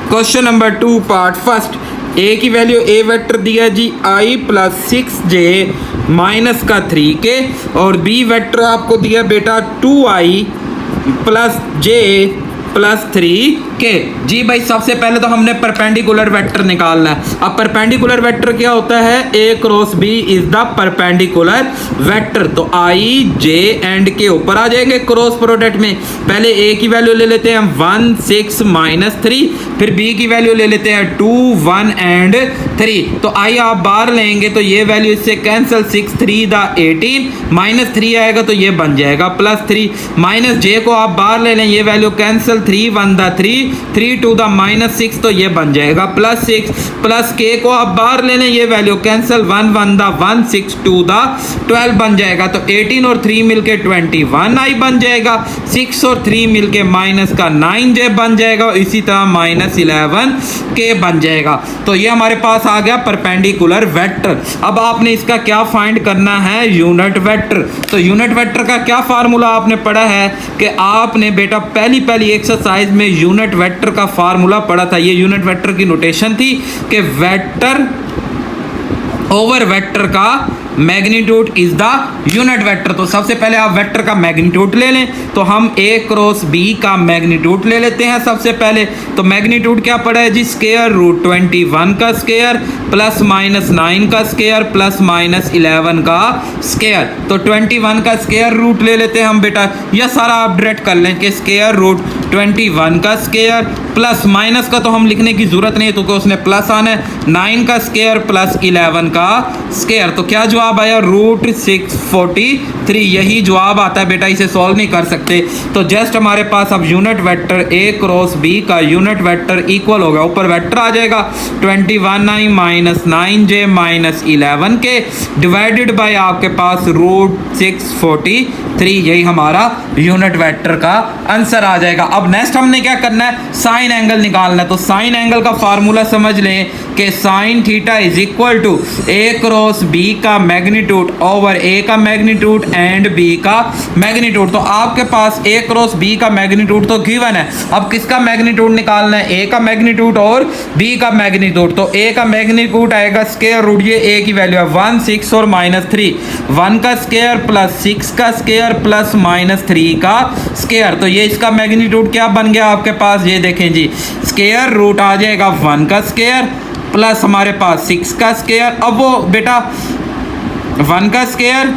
क्वेश्चन नंबर 2 पार्ट फर्स्ट। ए की वैल्यू ए वेक्टर दिया जी i प्लस 6j माइनस का 3k, और बी वेक्टर आपको दिया बेटा 2i plus j plus 3k। जी भाई सबसे पहले तो हमने परपेंडिकुलर वेक्टर निकालना है। अब परपेंडिकुलर वेक्टर क्या होता है, A cross B is the perpendicular vector. तो i j एंड के ऊपर आ जाएंगे क्रॉस प्रोडक्ट में। पहले a की वैल्यू ले लेते हैं 1 6 माइनस 3, फिर b की वैल्यू ले लेते हैं 2 1 एंड 3। तो i आप बाहर लेंगे तो ये वैल्यू इससे कैंसिल, 6 3 द 18 माइनस 3 आएगा तो ये बन जाएगा प्लस 3। माइनस j को आप बाहर ले लें, ये value cancel, 3 1 the 3 3 2 the minus 6 तो ये बन जाएगा प्लस 6। प्लस k को आप बाहर ले लें, ये वैल्यू कैंसिल, 1 1 द 1 6 2 द 12 बन जाएगा। तो 18 और 3 मिलके 21 i बन जाएगा, 6 और 3 मिलके माइनस का 9j बन जाएगा, इसी तरह माइनस 11 k बन जाएगा। तो ये हमारे पास आ गया परपेंडिकुलर वेक्टर। अब आपने इसका क्या फाइंड करना है, यूनिट वेक्टर। तो यूनिट वेक्टर का क्या फार्मूला आपने पढ़ा है कि आपने बेटा पहली एक्सरसाइज में यूनिट वेक्टर का फार्मूला पढ़ा था। ये यूनिट वेक्टर की नोटेशन थी कि वेक्टर ओवर वेक्टर का magnitude is the unit vector. तो सबसे पहले आप वेक्टर का मैग्नीट्यूड ले लें, तो हम a क्रॉस b का मैग्नीट्यूड ले लेते हैं सबसे पहले। तो मैग्नीट्यूड क्या पड़ा है जी, स्क्वायर रूट 21 का स्क्वायर प्लस माइनस 9 का स्क्वायर प्लस माइनस 11 का स्क्वायर। तो 21 का स्क्वायर रूट ले लेते हैं हम बेटा, यह सारा आप डायरेक्ट कर लें कि स्क्वायर रूट 21 का स्क्वायर प्लस माइनस का तो हम लिखने की जरूरत नहीं है क्योंकि उसने प्लस आना है, 9 का स्क्वायर प्लस 11 का स्क्वायर। तो क्या जवाब आया, रूट 643। यही जवाब आता है बेटा, इसे सॉल्व नहीं कर सकते। तो जस्ट हमारे पास अब unit vector a cross b का यूनिट वेक्टर इक्वल होगा, ऊपर वेक्टर आ जाएगा 21i minus 9j minus 11k divided by आपके पास रूट 643। यही हमारा यूनिट वेक्टर का आंसर आ जाएगा। अब नेक्स्ट हमने क्या करना है, साइन एंगल निकालना है। तो साइन एंगल का फार्मूला समझ लें कि sine theta is equal to a cross b का मैग्नीट्यूड ओवर a का मैग्नीट्यूड एंड b का मैग्नीट्यूड। तो आपके पास a क्रॉस b का मैग्नीट्यूड तो गिवन है, अब किसका मैग्नीट्यूड निकालना है, a का मैग्नीट्यूड और b का मैग्नीट्यूड। तो a का मैग्नीट्यूड आएगा स्क्वायर रूट, ये a की वैल्यू है 1 6 और माइनस 3, 1 का स्क्वायर प्लस 6 का स्क्वायर प्लस माइनस 3 का स्क्वायर। तो ये इसका मैग्नीट्यूड क्या बन गया आपके पास, ये देखें जी, स्क्वायर रूट आ जाएगा 1 का स्क्वायर प्लस हमारे पास 6 का स्क्वायर। अब वो बेटा 1 का स्क्वायर,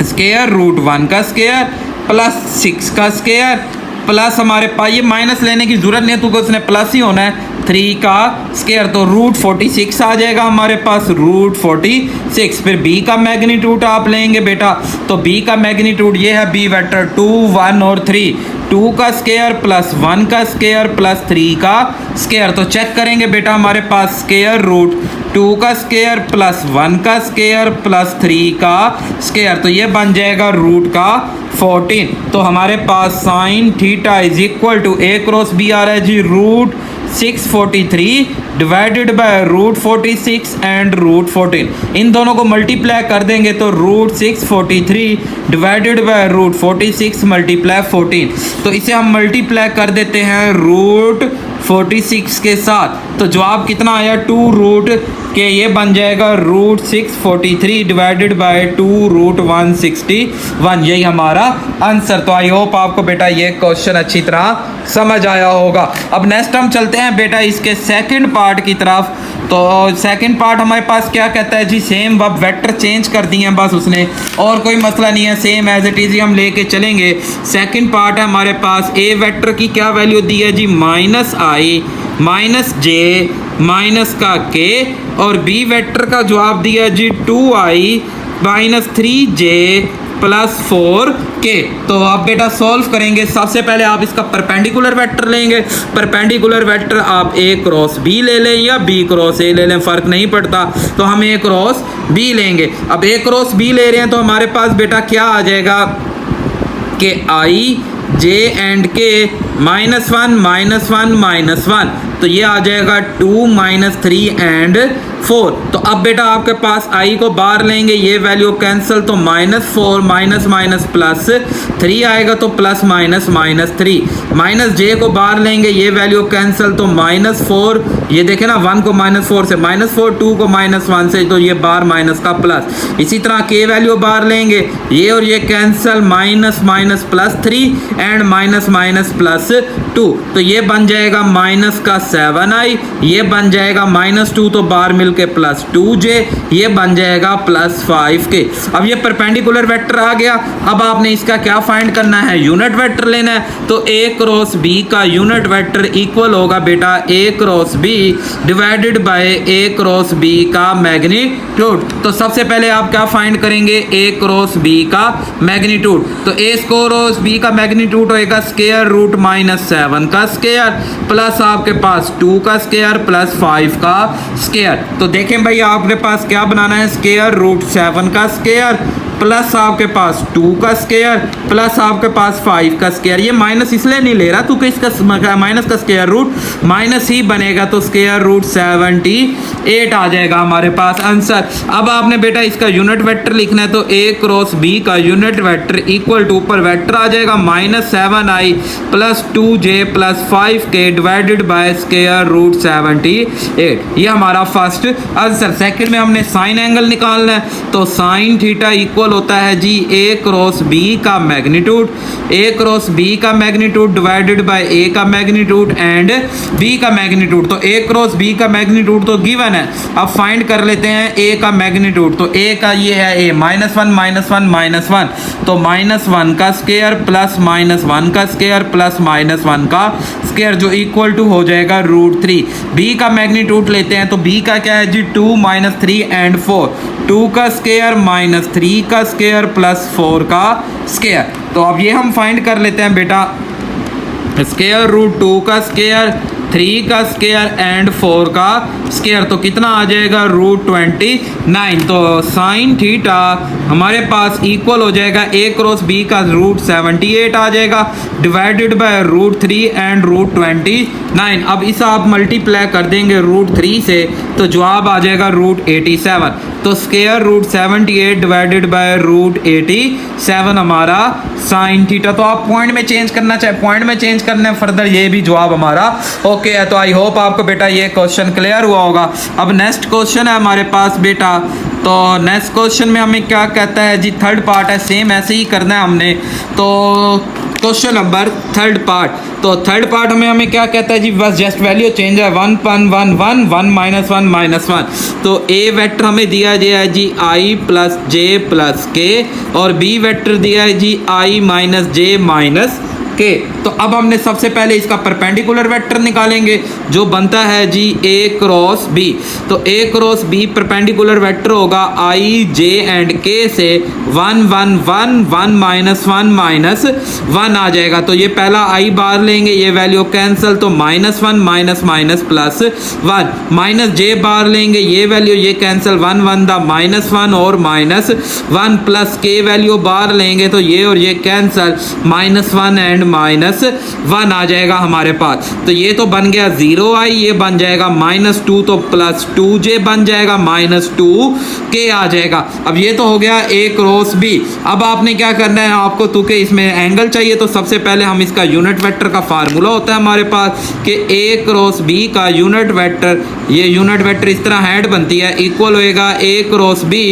स्क्वायर रूट 1 का स्क्वायर प्लस 6 का स्क्वायर प्लस हमारे पास, ये माइनस लेने की जरूरत नहीं है क्योंकि उसने प्लस ही होना है, 3 का स्क्वायर। तो रूट 46 आ जाएगा हमारे पास, रूट 46। फिर b का मैग्नीट्यूड आप लेंगे बेटा, तो b का मैग्नीट्यूड ये है b वेक्टर 2 1 और 3, 2 का स्क्वायर प्लस 1 का स्क्वायर प्लस 3 का स्क्वायर। तो चेक करेंगे बेटा, हमारे पास स्क्वायर रूट 2 का स्क्वायर प्लस 1 का स्क्वायर प्लस 3 का स्क्वायर, तो ये बन जाएगा रूट का 14। तो हमारे पास sine theta is equal to a cross b आ रहा है जी, root 643 divided by root 46 and root 14। इन दोनों को मल्टीप्लाई कर देंगे तो root 643 divided by root 46 multiply 14। तो इसे हम मल्टीप्लाई कर देते हैं रूट 46 के साथ। तो जवाब कितना आया, 2 रूट के, ये बन जाएगा रूट 643 डिवाइडेड बाय 2 रूट 161। यही हमारा आंसर। तो आई होप आपको बेटा ये क्वेश्चन अच्छी तरह समझ आया होगा। अब नेक्स्ट हम चलते हैं बेटा इसके सेकंड पार्ट की तरफ। तो सेकंड पार्ट हमारे पास क्या कहता है जी, सेम अब वेक्टर चेंज कर दिए हैं बस उसने, और कोई मसला नहीं है, सेम एज इट इज हम लेके चलेंगे। सेकंड पार्ट है हमारे पास, ए वेक्टर की क्या वैल्यू दी है जी, माइनस आई माइनस जे माइनस का के, और बी वेक्टर का जवाब दिया है जी 2i minus 3j plus 4k। तो आप बेटा सॉल्व करेंगे, सबसे पहले आप इसका परपेंडिकुलर वेक्टर लेंगे। परपेंडिकुलर वेक्टर आप a क्रॉस b ले लें या b क्रॉस a ले लें, फ़र्क नहीं पड़ता। तो हम a क्रॉस b लेंगे। अब a क्रॉस b ले रहे हैं तो हमारे पास बेटा क्या आ जाएगा कि i j एंड k -1 -1 तो ये आ जाएगा 2 -3 एंड 4। तो अब बेटा आपके पास i को बाहर लेंगे, ये वैल्यू कैंसिल, तो -4 माइनस माइनस प्लस 3 आएगा, तो plus minus minus 3। Minus j को बाहर लेंगे, ये वैल्यू कैंसिल, तो -4, ये देखें ना 1 को -4 से -4, 2 को -1 से, तो ये बाहर माइनस का प्लस। इसी तरह k वैल्यू बाहर लेंगे, ये और ये cancel, minus minus plus 3 and minus minus plus 2, तो ये बन जाएगा माइनस का 7i, ये बन जाएगा -2 तो बाहर मिलके प्लस 2j, ये बन जाएगा प्लस 5k। अब ये परपेंडिकुलर वेक्टर आ गया। अब आपने इसका क्या फाइंड करना है, यूनिट वेक्टर लेना है। तो a क्रॉस b का यूनिट वेक्टर इक्वल होगा बेटा a cross b divided by a cross b का मैग्नीट्यूड। तो सबसे पहले आप क्या फाइंड करेंगे, a क्रॉस b का मैग्नीट्यूड। तो a क्रॉस b का मैग्नीट्यूड होएगा स्क्वायर रूट -7 का स्क्वायर प्लस आपके पास 2 का स्क्वायर प्लस 5 का स्क्वायर। तो देखें भाई आपके पास क्या बनाना है, स्क्वायर रूट 7 का स्क्वायर प्लस आपके पास 2 का स्क्वायर प्लस आपके पास 5 का स्क्वायर। ये माइनस इसलिए नहीं ले रहा क्योंकि इसका माइनस का स्क्वायर रूट माइनस ही बनेगा, तो स्क्वायर रूट 78 आ जाएगा हमारे पास आंसर। अब आपने बेटा इसका यूनिट वेक्टर लिखना है, तो a क्रॉस b का यूनिट वेक्टर इक्वल टू ऊपर वेक्टर आ जाएगा -7i plus 2j plus 5k divided by square root 78। ये हमारा फर्स्ट आंसर। सेकंड में हमने साइन एंगल निकालना है, तो साइन थीटा इक्वल होता है जी a क्रॉस b का मैग्नीट्यूड, a क्रॉस b का मैग्नीट्यूड डिवाइडेड बाय a का मैग्नीट्यूड एंड b का मैग्नीट्यूड। तो a क्रॉस b का मैग्नीट्यूड तो गिवन है, अब फाइंड कर लेते हैं a का मैग्नीट्यूड। तो a का ये है a -1 तो -1 का स्क्वायर प्लस -1 का स्क्वायर प्लस -1 का स्क्वायर जो इक्वल टू हो जाएगा √3। b का मैग्नीट्यूड लेते हैं, तो b का क्या है जी 2 -3 एंड 4, 2 का स्क्वायर -3 का स्क्वायर प्लस 4 का स्क्वायर। तो अब ये हम फाइंड कर लेते हैं बेटा, स्क्वायर रूट 2 का स्क्वायर 3 का स्क्वायर एंड 4 का स्क्वायर, तो कितना आ जाएगा √29। तो साइन थीटा हमारे पास इक्वल हो जाएगा a क्रॉस b का √78 आ जाएगा डिवाइडेड बाय √3 एंड √29। अब इसे आप मल्टीप्लाई कर देंगे √3 से, तो जवाब आ जाएगा √87। तो स्क्वायर रूट 78 डिवाइडेड बाय √87 हमारा साइन थीटा। तो आप पॉइंट में चेंज करना चाहे पॉइंट में चेंज करने फर्दर ये भी जवाब हमारा ओके है। तो आई होप आपको बेटा ये क्वेश्चन क्लियर हुआ होगा। अब नेक्स्ट क्वेश्चन है हमारे पास बेटा, तो नेक्स्ट क्वेश्चन में हमें क्या कहता है जी, थर्ड पार्ट है, सेम ऐसे ही करना है हमने। तो क्वेश्चन नंबर थर्ड पार्ट, तो थर्ड पार्ट हमें क्या कहता है जी, बस जस्ट वैल्यू चेंज है 1 1 1 1 1 -1 -1। तो a वेक्टर हमें दिया गया है जी i plus j plus k और b वेक्टर दिया है जी i माइनस j माइनस के। तो अब हमने सबसे पहले इसका परपेंडिकुलर वेक्टर निकालेंगे जो बनता है जी a क्रॉस b। तो a cross b perpendicular vector होगा i j एंड k से 1 1 1 1 -1 आ जाएगा। तो ये पहला i बार लेंगे, ये वैल्यू कैंसिल, तो -1 minus minus plus 1 minus j बार लेंगे, ये वैल्यू ये कैंसिल 1 1 द -1 और -1 प्लस k वैल्यू बार लेंगे, तो ये और ये कैंसिल -1 एंड -1 आ जाएगा हमारे पास। तो ये तो बन गया 0i, ये बन जाएगा -2 तो प्लस 2j बन जाएगा -2k आ जाएगा। अब ये तो हो गया a क्रॉस b। अब आपने क्या करना है, आपको तो के इसमें एंगल चाहिए, तो सबसे पहले हम इसका यूनिट वेक्टर का फार्मूला होता है हमारे पास कि a क्रॉस b का यूनिट वेक्टर, ये यूनिट वेक्टर इस तरह हेड बनती है, इक्वल होएगा a cross b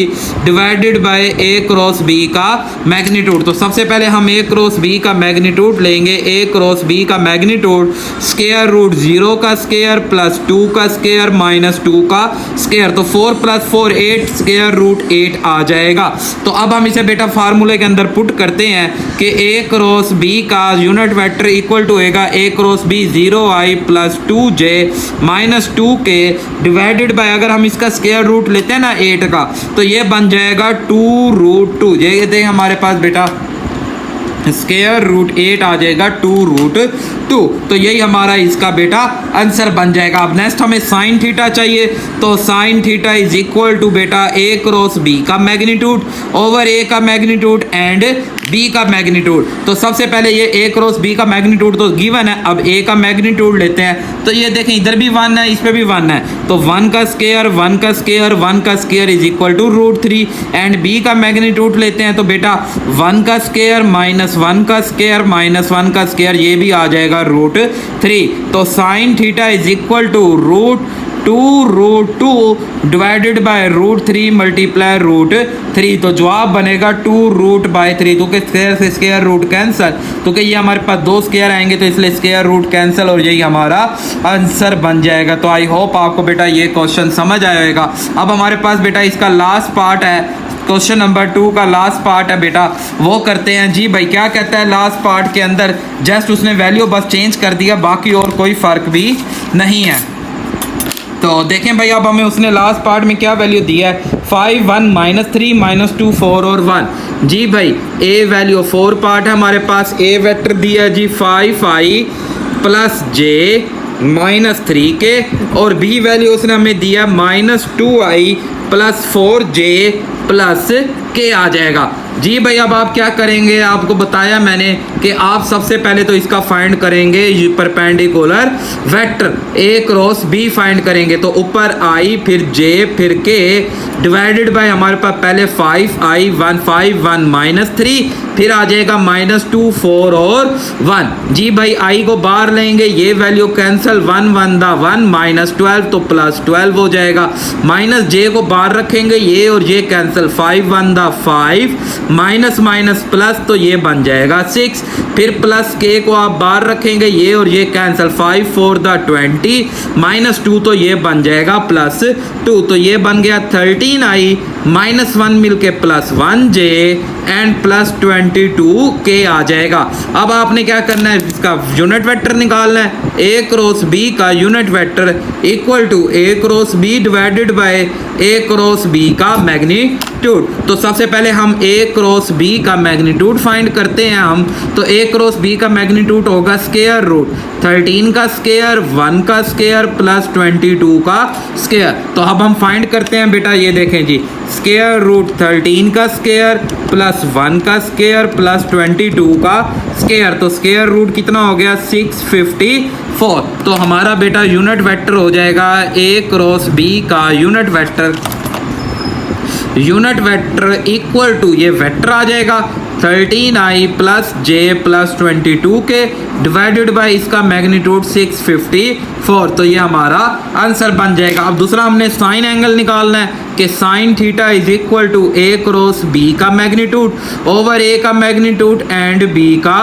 divided by a cross b का मैग्नीट्यूड। तो सबसे पहले हम a क्रॉस b का मैग्नीट्यूड लेंगे, a क्रॉस b का मैग्नीट्यूड स्क्वायर रूट 0 का स्क्वायर प्लस 2 का स्क्वायर माइनस 2 का स्क्वायर, तो 4 + 4 8 स्क्वायर रूट 8 आ जाएगा। तो अब हम इसे बेटा फार्मूले के अंदर पुट करते हैं कि a क्रॉस b का यूनिट वेक्टर इक्वल टू होएगा a cross b 0i plus 2j minus 2k divided by, अगर हम इसका स्क्वायर रूट लेते हैं ना 8 का, तो ये बन जाएगा 2√2। ये देखें हमारे पास बेटा स्क्वायर रूट 8 आ जाएगा 2√2। तो यही हमारा इसका बेटा आंसर बन जाएगा। अब नेक्स्ट हमें साइन थीटा चाहिए, तो sine theta is equal to बेटा a क्रॉस b का मैग्नीट्यूड ओवर a का मैग्नीट्यूड एंड b का मैग्नीट्यूड। तो सबसे पहले ये a क्रॉस b का मैग्नीट्यूड तो गिवन है, अब a का मैग्नीट्यूड लेते हैं, तो ये देखें इधर भी 1 है, इस पे भी 1 है, तो 1 का स्क्वायर 1 का स्क्वायर 1 का square is equal to √3 and b का मैग्नीट्यूड लेते हैं, तो बेटा 1 का स्क्वायर माइनस 1 का स्क्वायर माइनस 1 का स्क्वायर, ये भी आ जाएगा √3। तो sine theta is equal to √2 divided by √3 multiply √3। तो जवाब बनेगा 2√3। तो स्क्वायर से स्क्वायर रूट कैंसिल, तो कि ये हमारे पास 2 स्क्वायर आएंगे, तो इसलिए स्क्वायर रूट कैंसिल और यही हमारा आंसर बन जाएगा। तो आई होप आपको बेटा ये क्वेश्चन समझ आएगा। अब हमारे पास बेटा इसका लास्ट पार्ट है, क्वेश्चन नंबर 2 का लास्ट पार्ट है बेटा, वो करते हैं जी। भाई क्या कहता है लास्ट पार्ट के अंदर, जस्ट उसने वैल्यू बस चेंज कर दिया, बाकी और कोई फ़र्क भी नहीं है। तो देखें भाई, अब हमें उसने लास्ट पार्ट में क्या वैल्यू दिया है, 5 1 -3 -2 4 और 1। जी भाई a वैल्यू 4 पार्ट है हमारे पास, a वेक्टर दिया है जी 5i प्लस j -3k और b वैल्यू उसने हमें दिया -2i प्लस 4j प्लस के आ जाएगा। जी भाई अब आप क्या करेंगे, आपको बताया मैंने कि आप सबसे पहले तो इसका फाइंड करेंगे perpendicular vector a cross b find करेंगे। तो ऊपर आई फिर जे फिर के डिवाइडेड बाय हमारे पास पहले 5i 1 5 1 -3 फिर आ जाएगा -2 4 और 1। जी भाई आई को बाहर लेंगे, ये वैल्यू कैंसिल 1 1 दा 1 -12 तो +12 हो जाएगा। माइनस जे को बाहर रखेंगे, ये और ये कैंसिल 5 1 दा 5 माइनस माइनस प्लस तो ये बन जाएगा 6। फिर प्लस के को आप बाहर रखेंगे, ये और ये कैंसिल 5 4 दा 20 -2 तो ये बन जाएगा +2 तो ये बन गया 13i -1 मिलके +1j एंड +22 के आ जाएगा। अब आपने क्या करना है, इसका यूनिट वेक्टर निकालना है। ए क्रॉस बी का unit vector equal to A cross B divided by A cross B का मैग्नीट्यूड। तो सबसे पहले हम ए क्रॉस बी का मैग्नीट्यूड फाइंड करते हैं हम। तो ए क्रॉस बी का मैग्नीट्यूड होगा स्क्वायर रूट 13 का स्क्वायर 1 का स्क्वायर +22 का स्क्वायर। तो अब हम फाइंड करते हैं बेटा, ये देखें जी, स्क्वायर रूट 13 का स्क्वायर +1 का स्क्वायर +22 का स्क्वायर। तो स्क्वायर रूट कितना हो गया 654। तो हमारा बेटा यूनिट वेक्टर हो जाएगा ए क्रॉस बी का यूनिट वेक्टर इक्वल टू ये वेक्टर आ जाएगा 13i + j + 22 के डिवाइडेड बाय इसका मैग्नीट्यूड 654। तो ये हमारा आंसर बन जाएगा। अब दूसरा हमने साइन एंगल निकालना है कि sine theta is equal to A cross B का मैग्नीट्यूड ओवर ए का मैग्नीट्यूड एंड बी का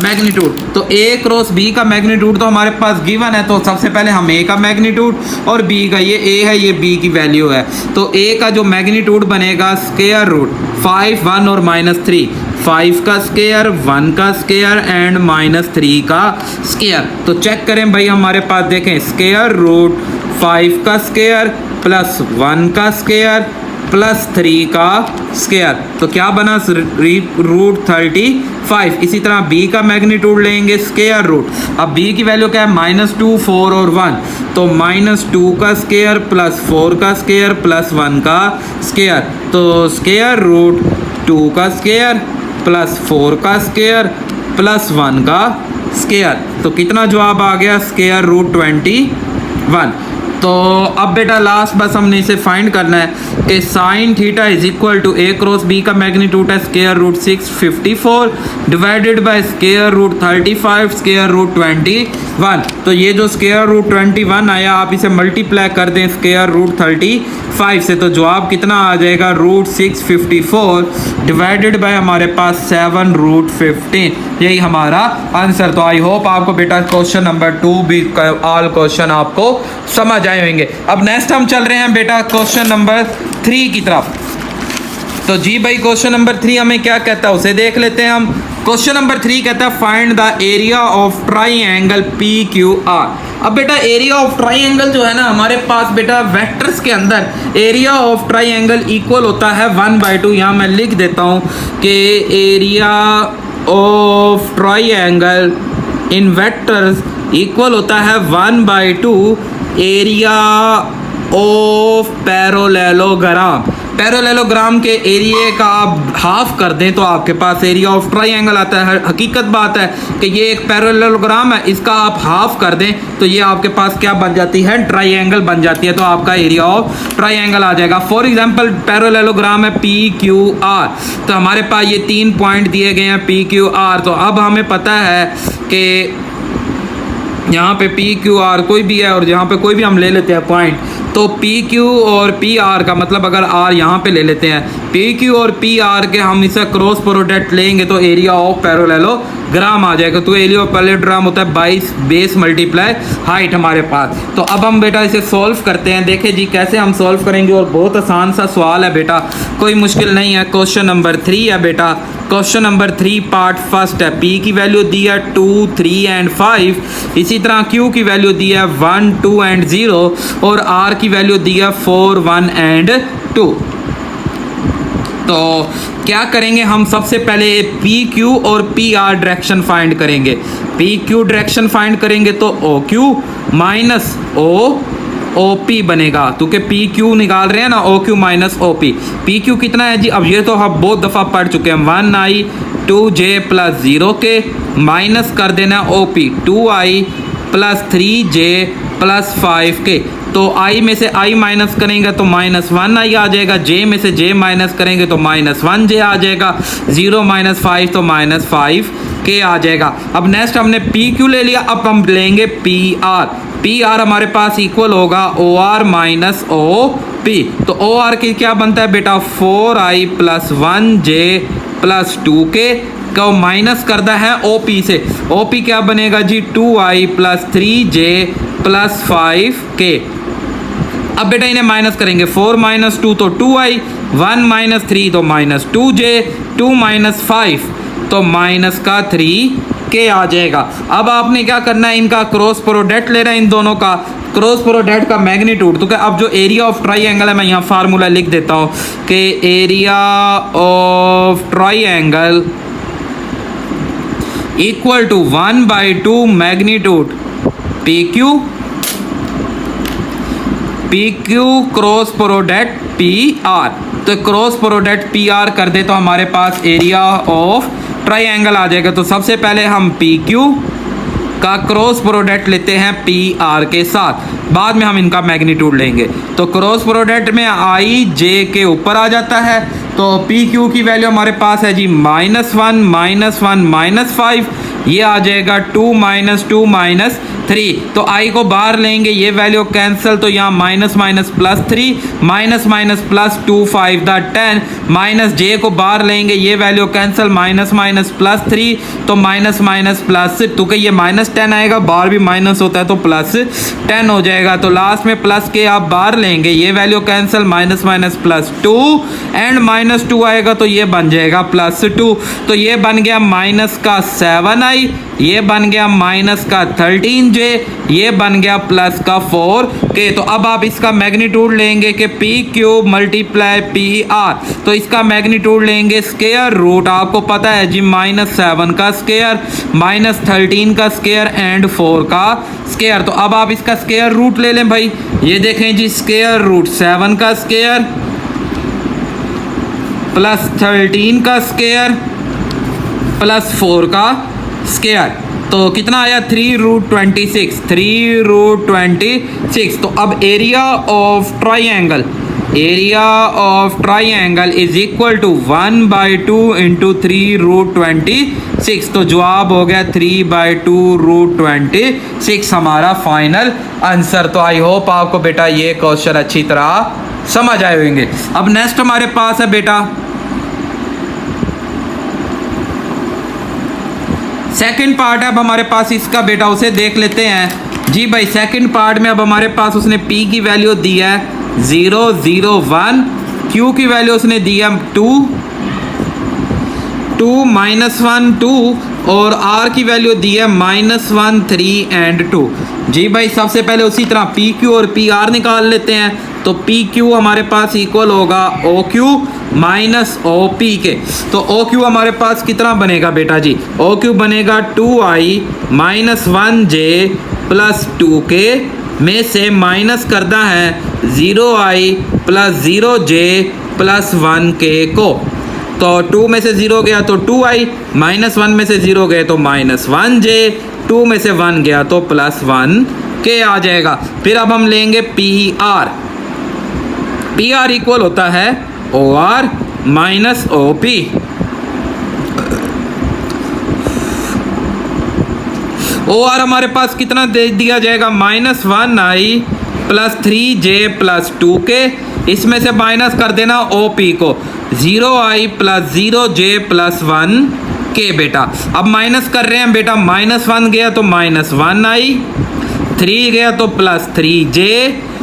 मैग्नीट्यूड। तो ए क्रॉस बी का मैग्नीट्यूड तो हमारे पास गिवन है, तो सबसे पहले हम ए का मैग्नीट्यूड और बी का, ये ए है ये बी की वैल्यू है, तो ए का जो मैग्नीट्यूड बनेगा स्क्वायर रूट 5 1 और -3 5 का स्क्वायर 1 का स्क्वायर एंड -3 का स्क्वायर। तो चेक करें भाई, हमारे पास देखें स्क्वायर रूट 5 का स्क्वायर +1 का स्क्वायर +3 का स्क्वायर। तो क्या बना रूट 35। इसी तरह बी का मैग्नीट्यूड लेंगे स्क्वायर रूट, अब बी की वैल्यू क्या है -2 4 और 1, तो -2 का स्क्वायर +4 का स्क्वायर +1 का स्क्वायर। तो स्क्वायर रूट 2 का स्क्वायर +4 का स्क्वायर +1 का स्क्वायर। तो कितना जवाब आ गया स्क्वायर रूट 21। तो अब बेटा लास्ट बस हमने इसे फाइंड करना है कि sine theta is equal to A cross B का मैग्नीट्यूड है square root 654 divided by square root 35 square root 21। तो ये जो स्क्वायर रूट 21 आया, आप इसे मल्टीप्लाई कर दें स्क्वायर रूट 35 से, तो जवाब कितना आ जाएगा रूट 654 डिवाइडेड बाय हमारे पास 7 रूट 15। यही हमारा आंसर। तो आई होप आपको बेटा क्वेश्चन नंबर 2 भी ऑल क्वेश्चन आपको समझ आए होंगे। अब नेक्स्ट हम चल रहे हैं बेटा क्वेश्चन नंबर 3 की तरफ। तो जी भाई क्वेश्चन नंबर 3 हमें क्या कहता है उसे देख लेते हैं हम। क्वेश्चन नंबर 3 कहता है find the area of triangle PQR। अब बेटा एरिया ऑफ ट्राइंगल जो है ना, हमारे पास बेटा वेक्टर्स के अंदर एरिया ऑफ ट्राइंगल इक्वल होता है 1/2। यहाँ मैं लिख देता हूँ कि area of triangle in vectors equal होता है 1/2 एरिया ऑफ पैरेललोग्राम। पैरेललोग्राम के एरिया का आप हाफ कर दें तो आपके पास एरिया ऑफ ट्राइंगल आता है। हकीकत बात है कि ये एक पैरेललोग्राम है, इसका आप हाफ कर दें तो ये आपके पास क्या बन जाती है, ट्राइंगल बन जाती है। तो आपका एरिया ऑफ ट्राइंगल आ जाएगा। फॉर एग्जांपल पैरेललोग्राम है PQR, तो हमारे पास ये 3 पॉइंट दिए गए हैं PQR। तो अब हमें पता है कि यहाँ पे PQR कोई भी है और यहाँ पे कोई भी हम ले लेते हैं पॉइंट, तो PQ और PR का मतलब अगर R यहाँ पे ले लेते हैं, PQ और PR के हम इसे क्रॉस प्रोडक्ट लेंगे तो एरिया ऑफ पैरेललोग्राम आ जाएगा। तो एरिया ऑफ पैरेललोग्राम होता है 22 बेस मल्टीप्लाई हाइट हमारे पास। तो अब हम बेटा इसे सॉल्व करते हैं। देखें जी कैसे हम सॉल्व करेंगे, और बहुत आसान सा सवाल है बेटा, कोई मुश्किल नहीं है। क्वेश्चन नंबर 3 है बेटा। क्वेश्चन नंबर 3 पार्ट फर्स्ट है। P की वैल्यू दी है 2 3 एंड 5। इसी तरह Q की वैल्यू दी है 1 2 एंड 0 और R की वैल्यू दी है 4 1 एंड 2। तो क्या करेंगे हम, सबसे पहले PQ और PR डायरेक्शन फाइंड करेंगे। PQ डायरेक्शन फाइंड करेंगे तो OQ माइनस ओ पी बनेगा, क्योंकि पी क्यू निकाल रहे हैं ना, O Q minus O P. P Q कितना है जी, अब ये तो हम बहुत दफ़ा पढ़ चुके हैं, 1i 2j प्लस 0 के माइनस कर देना O P 2i plus 3j plus 5 के। तो i में से i माइनस करेंगे तो -1i आ जाएगा, j में से j माइनस करेंगे तो -1j आ जाएगा, 0 - 5 तो -5k आ जाएगा। अब नेक्स्ट हमने पी क्यू ले लिया, अब हम लेंगे पी आर। पी आर हमारे पास इक्वल होगा O R minus O P. तो ओ आर की क्या बनता है बेटा, 4i plus 1j plus 2k को माइनस करता है ओ पी से। ओ पी क्या बनेगा जी, 2i plus 3j plus 5k। अब बेटा इन्हें माइनस करेंगे, 4 - 2 तो 2i, 1 - 3 तो -2j, 2 - 5 तो -3k आ जाएगा। अब आपने क्या करना है, इनका क्रॉस प्रोडक्ट लेना है, इन दोनों का क्रॉस प्रोडक्ट का मैग्नीट्यूड। तो क्या, अब जो एरिया ऑफ ट्राइंगल है, मैं यहाँ फार्मूला लिख देता हूँ कि area of triangle equal to 1/2 magnitude P Q cross product P R. तो क्रॉस प्रोडक्ट पी आर कर दे तो हमारे पास एरिया ऑफ ट्राइंगल आ जाएगा। तो सबसे पहले हम पी क्यू का क्रॉस प्रोडक्ट लेते हैं पी आर के साथ, बाद में हम इनका मैग्नीट्यूड लेंगे। तो क्रॉस प्रोडक्ट में आई जे के ऊपर आ जाता है, तो पी क्यू की वैल्यू हमारे पास है जी -1 - 5, ये आ जाएगा 2 - 2 - 3। तो आई को बाहर लेंगे, ये वैल्यू कैंसिल, तो यहाँ माइनस प्लस 3 माइनस प्लस 2 5 द 10 माइनस जे को बाहर लेंगे, ये वैल्यू कैंसिल, माइनस प्लस 3 तो माइनस प्लस, क्योंकि ये -10 आएगा, बाहर भी माइनस होता है तो +10 हो जाएगा। तो लास्ट में प्लस के आप बाहर लेंगे, ये value cancel, minus plus 2 and -2 आएगा तो ये बन जाएगा +2। तो ये बन गया -7i, ये बन गया -13j, ये बन गया +4k। तो अब आप इसका मैग्नीट्यूड लेंगे कि P cube multiply P R, तो इसका मैग्नीट्यूड लेंगे स्क्वायर रूट, आपको पता है जी, -7 का स्क्वायर, -13 का स्क्वायर एंड 4 का स्क्वायर। तो अब आप इसका स्क्वायर रूट ले लें भाई, ये देखें जी, स्क्वायर रूट 7 का स्क्वायर प्लस 13 का स्क्वायर प्लस 4 का स्क्वायर, तो कितना आया, 3√26, 3√26। तो अब area of triangle is equal to 1/2 into 3√26। तो जवाब हो गया 3/2√26 हमारा फाइनल आंसर। तो आई होप आपको बेटा ये क्वेश्चन अच्छी तरह समझ आए होंगे। अब नेक्स्ट हमारे पास है बेटा सेकंड पार्ट है। अब हमारे पास इसका बेटा उसे देख लेते हैं जी भाई। सेकंड पार्ट में अब हमारे पास उसने P की वैल्यू दी है 0 0 1, Q की वैल्यू उसने दी है 2 -1 2 और R की वैल्यू दी है -1 3 एंड 2। जी भाई सबसे पहले उसी तरह PQ और PR निकाल लेते हैं। तो PQ हमारे पास इक्वल होगा OQ माइनस OP के। तो OQ हमारे पास कितना बनेगा बेटा जी, OQ बनेगा 2i minus 1j plus 2k में से माइनस करना है 0i plus 0j plus 1k को। तो 2 में से 0 गया तो 2i, -1 में से 0 गए तो -1j, 2 में से 1 गया तो +1k आ जाएगा। फिर अब हम लेंगे PR इक्वल होता है OR माइनस OP। OR हमारे पास कितना दे दिया जाएगा, -1i plus 3j plus 2k, इसमें से माइनस कर देना OP को, 0i plus 0j plus 1k बेटा। अब माइनस कर रहे हैं बेटा, -1 गया तो -1i, 3 गया तो +3j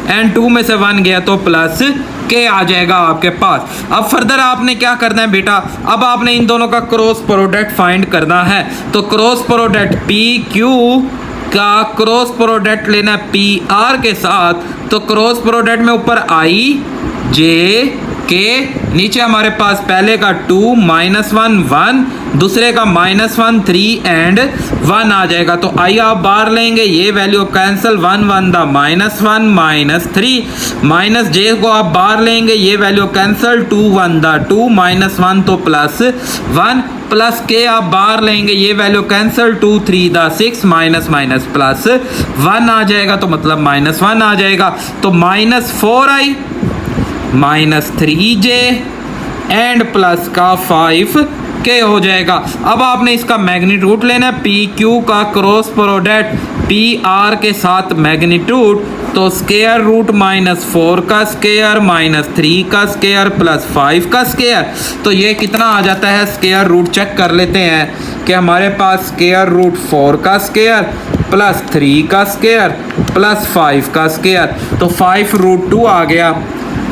एंड 2 में से 1 गया तो +k आ जाएगा आपके पास। अब फर्दर आपने क्या करना है बेटा, अब आपने इन दोनों का क्रॉस प्रोडक्ट फाइंड करना है। तो क्रॉस प्रोडक्ट PQ का क्रॉस प्रोडक्ट लेना PR के साथ। तो क्रॉस प्रोडक्ट में ऊपर i j के नीचे हमारे पास पहले का 2 -1 1, दूसरे का -1 3 एंड 1 आ जाएगा। तो आइए आप बाहर लेंगे, ये वैल्यू कैंसिल, 1 1 दा -1 -3 माइनस जे को आप बाहर लेंगे, ये वैल्यू कैंसिल, 2 1 दा 2 -1 तो +1 प्लस के आप बाहर लेंगे, ये वैल्यू कैंसिल, 2 3 दा 6 माइनस माइनस प्लस 1 आ जाएगा, तो मतलब -1 आ जाएगा। तो -4i -3j एंड प्लस का 5k हो जाएगा। अब आपने इसका मैग्नीट्यूड लेना है, पी क्यू का क्रॉस प्रोडक्ट पी आर के साथ मैग्नीट्यूड, तो स्केयर रूट -4 का स्केयर -3 का स्केयर प्लस 5 का स्केयर, तो ये कितना आ जाता है। स्केयर रूट चेक कर लेते हैं कि हमारे पास स्केयर रूट 4 का स्केयर प्लस 3 का स्केयर प्लस 5 का स्केयर, तो 5√2 आ गया,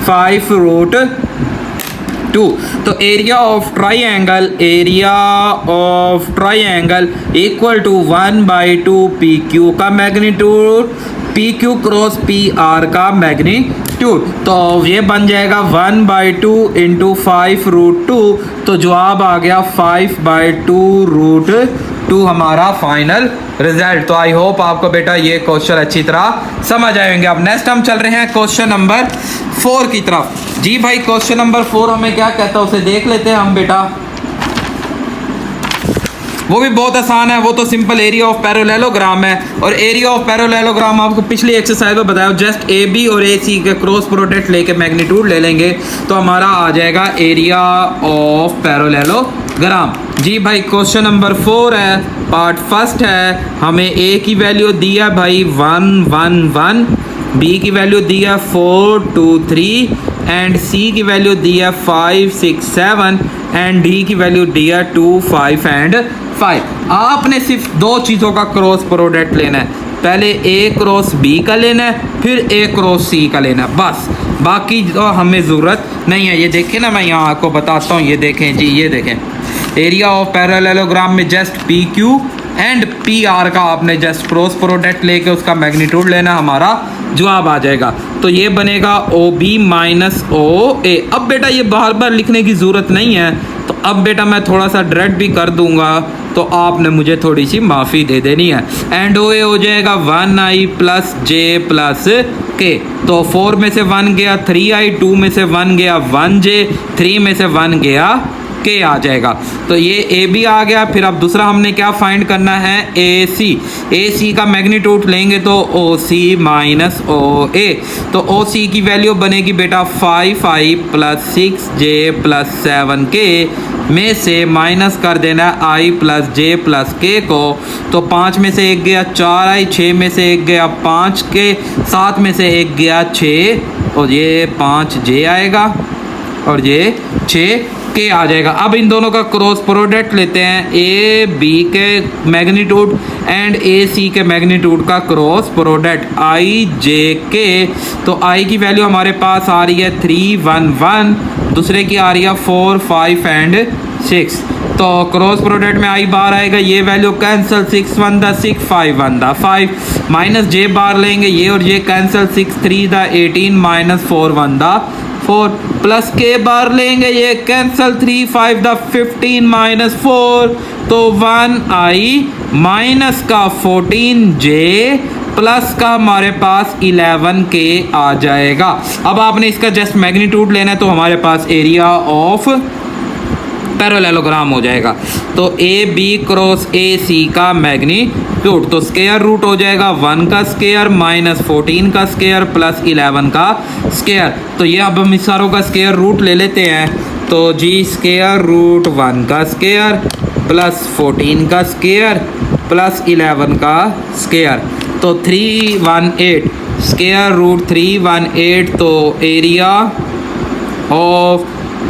5√2। तो area of triangle equal to 1/2 P Q का magnitude, P Q cross P R का मैग्नीट्यूड, तो ये बन जाएगा 1/2 इंटू 5√2, तो जवाब आ गया 5/2√2 हमारा फाइनल रिजल्ट। तो आई होप आपको बेटा ये क्वेश्चन अच्छी तरह समझ आएंगे। अब नेक्स्ट हम चल रहे हैं क्वेश्चन नंबर 4 की तरफ। जी भाई, क्वेश्चन नंबर 4 हमें क्या कहता है उसे देख लेते हैं हम बेटा। वो भी बहुत आसान है, वो तो सिंपल एरिया ऑफ पैरेललोग्राम है, और एरिया ऑफ पैरेललोग्राम आपको पिछली एक्सरसाइज में बताया, जस्ट ए बी और ए सी के क्रॉस प्रोडक्ट लेके मैग्नीट्यूड ले लेंगे तो हमारा आ जाएगा एरिया ऑफ पैरेललोग्राम। जी भाई, क्वेश्चन नंबर 4 है, पार्ट फर्स्ट है, हमें ए की वैल्यू दी है भाई 1 1 1, बी की वैल्यू दी है 4 2 3 एंड सी की वैल्यू दी है 5 6 7 एंड डी की वैल्यू दी है 2 5 एंड 5। आपने सिर्फ दो चीज़ों का क्रॉस प्रोडक्ट लेना है, पहले ए क्रॉस बी का लेना है, फिर ए क्रॉस सी का लेना है, बस, बाकी तो हमें ज़रूरत नहीं है। ये देखें ना, मैं यहाँ आपको बताता हूँ, ये देखें जी, ये देखें एरिया ऑफ पैरेललोग्राम में just P Q and P R का आपने जस्ट क्रॉस प्रोडक्ट लेके उसका मैग्नीट्यूड लेना, हमारा जवाब आ जाएगा। तो ये बनेगा ओ बी माइनस ओ ए। अब बेटा ये बार बार लिखने की ज़रूरत नहीं है, तो अब बेटा मैं थोड़ा सा डायरेक्ट भी कर दूंगा, तो आपने मुझे थोड़ी सी माफ़ी दे देनी है। एंड ओ ए हो जाएगा 1i प्लस जे प्लस के, तो 4 में से 1 गया 3i, 2 में से 1 गया 1j, 3 में से 1 गया के आ जाएगा। तो ये ए बी आ गया। फिर अब दूसरा हमने क्या फाइंड करना है, ए सी का मैग्नीट्यूड लेंगे तो ओ सी माइनस ओ ए, तो ओ सी की वैल्यू बनेगी बेटा 5i plus 6j plus 7k में से माइनस कर देना i plus j plus k को, तो 5 में से 1 गया 4i, 6 में से 1 गया 5k, 7 में से 1 गया 6 और ये 5j आएगा और ये 6k आ जाएगा। अब इन दोनों का क्रॉस प्रोडक्ट लेते हैं, ए बी के मैग्नीट्यूड एंड ए सी के मैग्नीट्यूड का क्रॉस प्रोडक्ट आई जे के, तो आई की वैल्यू हमारे पास आ रही है 3 1 1, दूसरे की आ रही है 4 5 एंड 6, तो क्रॉस प्रोडक्ट में आई बार आएगा, ये वैल्यू कैंसिल, 6 1 दा 6 5 1 दा 5 माइनस जे बार लेंगे, ये और ये कैंसिल, 6 3 दा 18 माइनस 4 1 दा 4 प्लस के बार लेंगे, ये कैंसिल, 3 5 दा 15 माइनस 4, तो 1i माइनस का 14j प्लस का हमारे पास 11k आ जाएगा। अब आपने इसका जस्ट मैग्नीट्यूड लेना है, तो हमारे पास एरिया ऑफ पैरेललोग्राम हो जाएगा। तो ए बी क्रॉस ए सी का मैग्नीट्यूड, तो स्केयर रूट हो जाएगा 1 का स्केयर माइनस 14 का स्केयर प्लस 11 का स्केयर। तो ये अब हम इस सारों का स्केयर रूट ले लेते हैं, तो जी स्केयर रूट 1 का स्केयर प्लस 14 का स्केयर प्लस 11 का स्केयर, तो 318 स्केयर रूट 318, तो एरिया ऑफ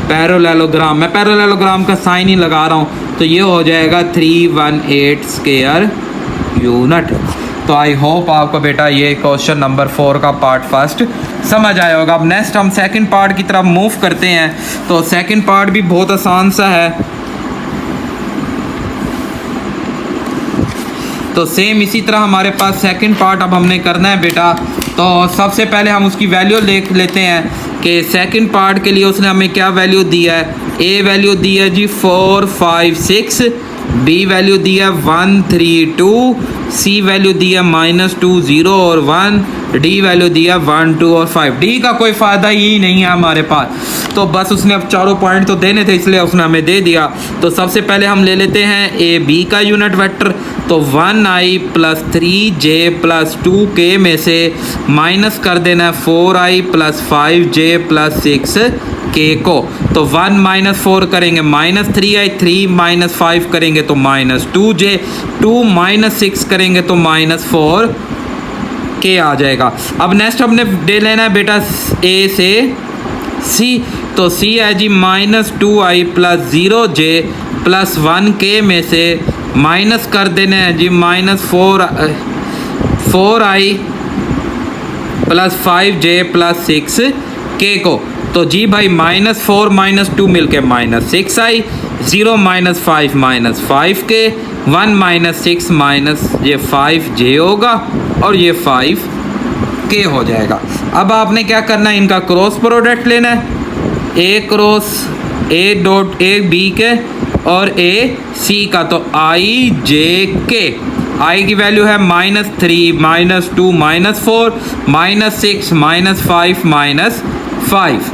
पैरेललोग्राम, मैं पैरेललोग्राम का साइन ही लगा रहा हूँ, तो ये हो जाएगा 318 स्केयर यूनिट। तो आई होप आपको बेटा ये क्वेश्चन नंबर 4 का पार्ट फर्स्ट समझ आया होगा। अब नेक्स्ट हम सेकंड पार्ट की तरफ मूव करते हैं। तो सेकंड पार्ट भी बहुत आसान सा है। तो सेम इसी तरह हमारे पास सेकंड पार्ट अब हमने करना है बेटा। तो सबसे पहले हम उसकी वैल्यू देख लेते हैं कि सेकंड पार्ट के लिए उसने हमें क्या वैल्यू दिया है। ए वैल्यू दी है जी 4 5 6, बी वैल्यू दी है 1 3 2, सी वैल्यू दी है -2 0 और 1, डी वैल्यू दी है 1 2 और 5। डी का कोई फ़ायदा ही नहीं है हमारे पास, तो बस उसने अब चारों पॉइंट तो देने थे इसलिए उसने हमें दे दिया। तो सबसे पहले हम ले लेते हैं ए बी का यूनिट वेक्टर। तो 1i + 3j + 2k में से माइनस कर देना है 4i + 5j + 6k को। तो 1 - 4 करेंगे -3i, 3 - 5 करेंगे तो -2j, 2 - 6 करेंगे तो -4k आ जाएगा। अब नेक्स्ट हमने दे लेना है बेटा ए से सी। तो सी है जी -2i + 0j + 1k में से माइनस कर देना है जी -4i + 5j + 6k को। तो जी भाई -4 - 2 मिलके -6i, 0 - 5 -5k, 1 - 6 ये 5j होगा और ये 5k हो जाएगा। अब आपने क्या करना है, इनका क्रॉस प्रोडक्ट लेना है, A cross A dot A B के और ए सी का। तो आई जे के, आई की वैल्यू है -3 -2 -4 -6 -5 -5।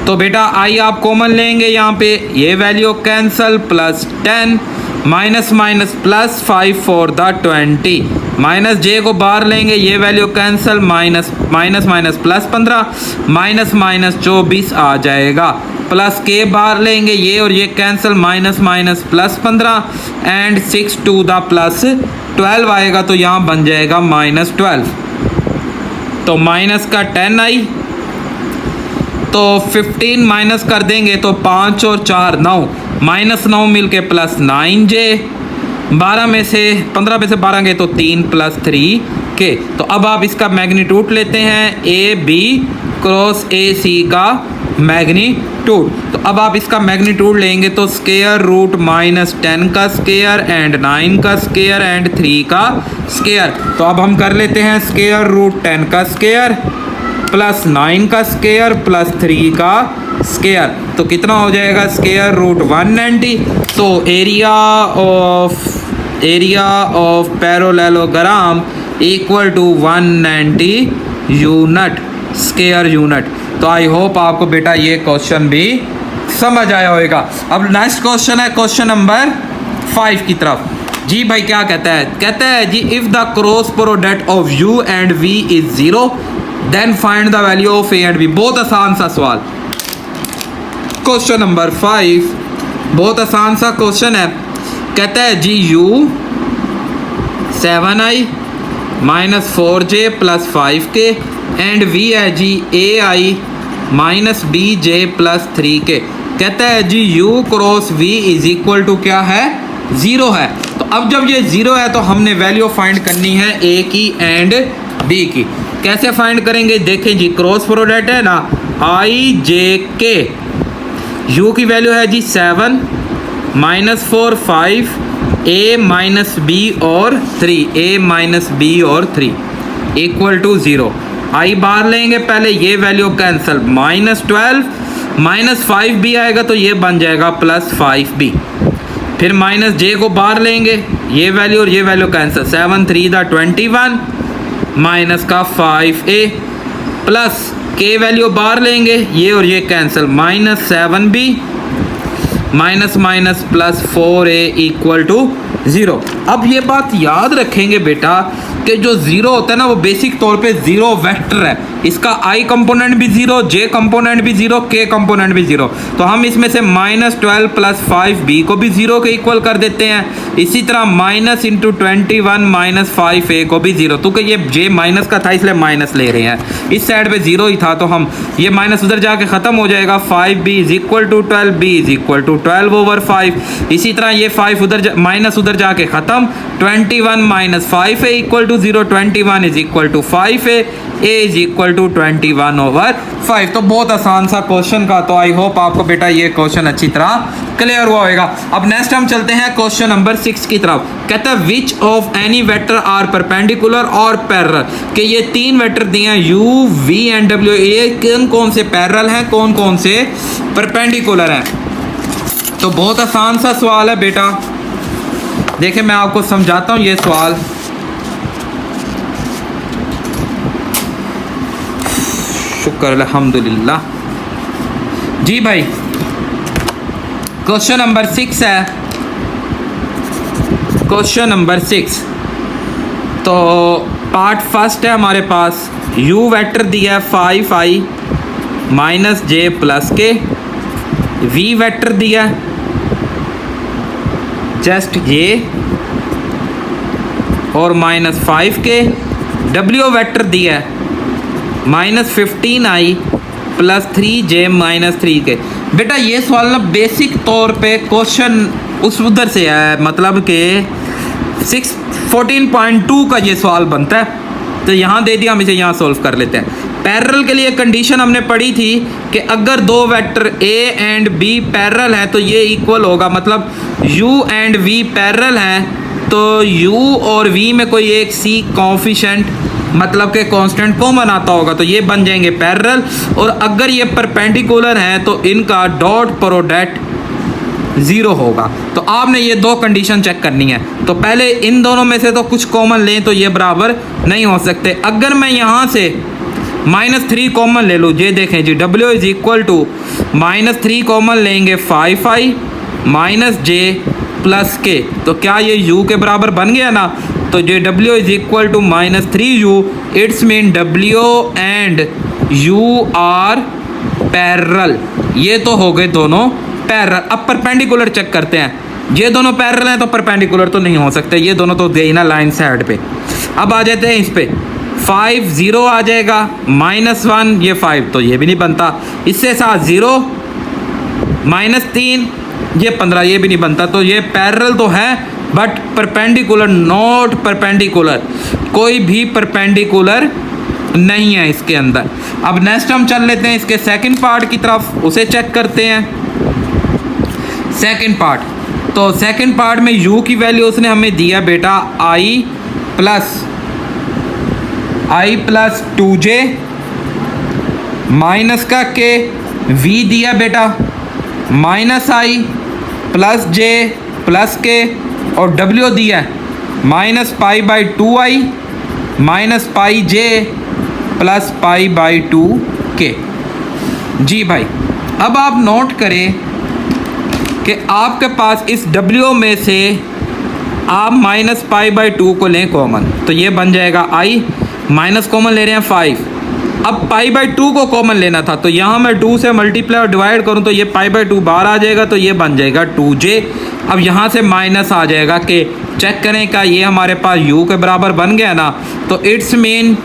तो बेटा आई आप कॉमन लेंगे यहाँ पे, ये value cancel, +10 - +5 for the 20, minus J को बाहर लेंगे, ये वैल्यू कैंसल, -15 -24 आ जाएगा। प्लस के बाहर लेंगे, ये और ये कैंसल, -15 एंड 6 टू द +12 आएगा तो यहाँ बन जाएगा -12। तो माइनस का 10 आई, तो 15 माइनस कर देंगे तो 5 और 4 9, -9 मिलके +9j, 12 में से 15 में से 12 गए तो 3 + 3k। तो अब आप इसका मैग्नीट्यूड लेते हैं, ए बी क्रॉस ए सी का मैग्नीट्यूड। तो अब आप इसका मैग्नीट्यूड लेंगे तो स्क्वायर रूट -10 का स्क्वायर एंड 9 का स्क्वायर एंड 3 का स्क्वायर। तो अब हम कर लेते हैं स्क्वायर रूट 10 का स्क्वायर +9 का स्क्वायर +3 का स्क्वायर। तो कितना हो जाएगा, स्क्वायर रूट 190। तो area of parallelogram equal to 190 unit, square unit. तो आई होप आपको बेटा ये क्वेश्चन भी समझ आया होगा। अब नेक्स्ट क्वेश्चन है क्वेश्चन नंबर 5 की तरफ। जी भाई क्या कहता है, कहता है जी if the cross product of u and v is 0 then find the value of a and b। बहुत आसान सा सवाल, क्वेश्चन नंबर 5 बहुत आसान सा क्वेश्चन है। कहता है जी u 7i -4j + 5k and v है जी ai -bj + 3k। कहता है जी u cross v is equal to क्या है, 0 है। तो अब जब ये 0 है तो हमने वैल्यू फाइंड करनी है a की एंड b की। कैसे फाइंड करेंगे, देखें जी क्रॉस प्रोडक्ट है ना, i j k, u की वैल्यू है जी 7 -4 5, a -b और 3, a -b और 3 इक्वल टू 0। आई बाहर लेंगे पहले, ये वैल्यू कैंसिल, -12 -5 भी आएगा तो ये बन जाएगा +5b। फिर -j को बाहर लेंगे, ये वैल्यू और ये वैल्यू कैंसिल, 7 3 द 21 माइनस का 5a प्लस k वैल्यू बाहर लेंगे, ये और ये cancel, -7b minus +4a equal to 0। अब ये बात याद रखेंगे बेटा कि जो 0 होता है ना वो बेसिक तौर पे 0 वेक्टर है, इसका i कंपोनेंट भी 0, j कंपोनेंट भी 0, k कंपोनेंट भी 0। तो हम इसमें से -12 + 5b को भी 0 के इक्वल कर देते हैं। इसी तरह -21 - 5a को भी 0, तो ये j माइनस का था इसलिए माइनस ले रहे हैं, इस साइड पे 0 ही था तो हम ये माइनस उधर जाके ख़त्म हो जाएगा। 5b = 12, b = 12/5। इसी तरह ये 5 उधर माइनस उधर जाके ख़त्म, 21 माइनस 5 है equal to 0, 21 is equal to 5 है, a इज इक्वल टू 21/5। तो बहुत आसान सा क्वेश्चन का, तो आई होप आपको बेटा ये क्वेश्चन अच्छी तरह क्लियर हुआ होगा। अब नेक्स्ट हम चलते हैं क्वेश्चन नंबर 6 की तरफ। कहता है which of any vector are perpendicular और पैरेलल, कि ये 3 वेक्टर दिए हैं u, v एंड w, ये कौन से पैरेलल हैं, कौन कौन से परपेंडिकुलर हैं। तो बहुत आसान सा सवाल है बेटा, देखिए मैं आपको समझाता हूँ ये सवाल। शुक्र अल्हम्दुलिल्लाह। जी भाई क्वेश्चन नंबर 6 है, क्वेश्चन नंबर 6। तो पार्ट फर्स्ट है हमारे पास, u वेक्टर दिया है 5i माइनस जे प्लस के, v वेक्टर दिया है जस्ट ये और माइनस 5 के, w वेक्टर दिया है minus 15i plus 3j minus 3 के। बेटा ये सवाल ना बेसिक तौर पे क्वेश्चन उस उधर से है, मतलब कि 14.2 का ये सवाल बनता है। तो यहाँ दे दिया, हम इसे यहाँ सॉल्व कर लेते हैं। पैरेलल के लिए कंडीशन हमने पढ़ी थी कि अगर दो vector a and b parallel हैं तो ये इक्वल होगा, मतलब u एंड v पैरेलल हैं तो u और v में कोई एक c कोफिशिएंट मतलब के कांस्टेंट कॉमन आता होगा, तो ये बन जाएंगे पैरेलल। और अगर ये परपेंडिकुलर हैं तो इनका डॉट प्रोडक्ट 0 होगा। तो आपने ये दो कंडीशन चेक करनी है। तो पहले इन दोनों में से तो कुछ कॉमन लें तो ये बराबर नहीं हो सकते। अगर मैं यहाँ से -3 कॉमन ले लूँ, ये देखें जी, w is equal to -3 common लेंगे 5i माइनस जे प्लस के, तो क्या ये u के बराबर बन गया ना। तो ये w is equal to -3u, it's mean w and u are parallel. ये तो हो गए दोनों पैरेलल। अब परपेंडिकुलर चेक करते हैं, ये दोनों पैरेलल हैं तो परपेंडिकुलर तो नहीं हो सकते, ये दोनों तो गए ना लाइन साइड पे। अब आ जाते हैं इस पे, 5 0 आ जाएगा, -1 ये 5 तो ये भी नहीं बनता, इससे साथ 0 -3 ये 15 ये भी नहीं बनता। तो ये पैरेलल तो है बट परपेंडिकुलर नॉट परपेंडिकुलर, कोई भी परपेंडिकुलर नहीं है इसके अंदर। अब नेक्स्ट हम चल लेते हैं इसके सेकंड पार्ट की तरफ, उसे चेक करते हैं। सेकंड पार्ट, तो सेकंड पार्ट में u की वैल्यू उसने हमें दिया बेटा i प्लस 2j माइनस का के, v दिया बेटा -i प्लस j प्लस के, और w दिया -π/2i माइनस πj प्लस π/2 के। जी भाई अब आप नोट करें कि आपके पास इस w में से आप -π/2 को लें कॉमन, तो ये बन जाएगा i, माइनस कॉमन ले रहे हैं 5। अब π/2 को कॉमन लेना था, तो यहाँ मैं 2 से मल्टीप्लाई और डिवाइड करूँ तो ये π/2 बाहर आ जाएगा, तो ये बन जाएगा 2j। अब यहाँ से माइनस आ जाएगा कि चेक करें का ये हमारे पास u के बराबर बन गया ना, तो इट्स मीन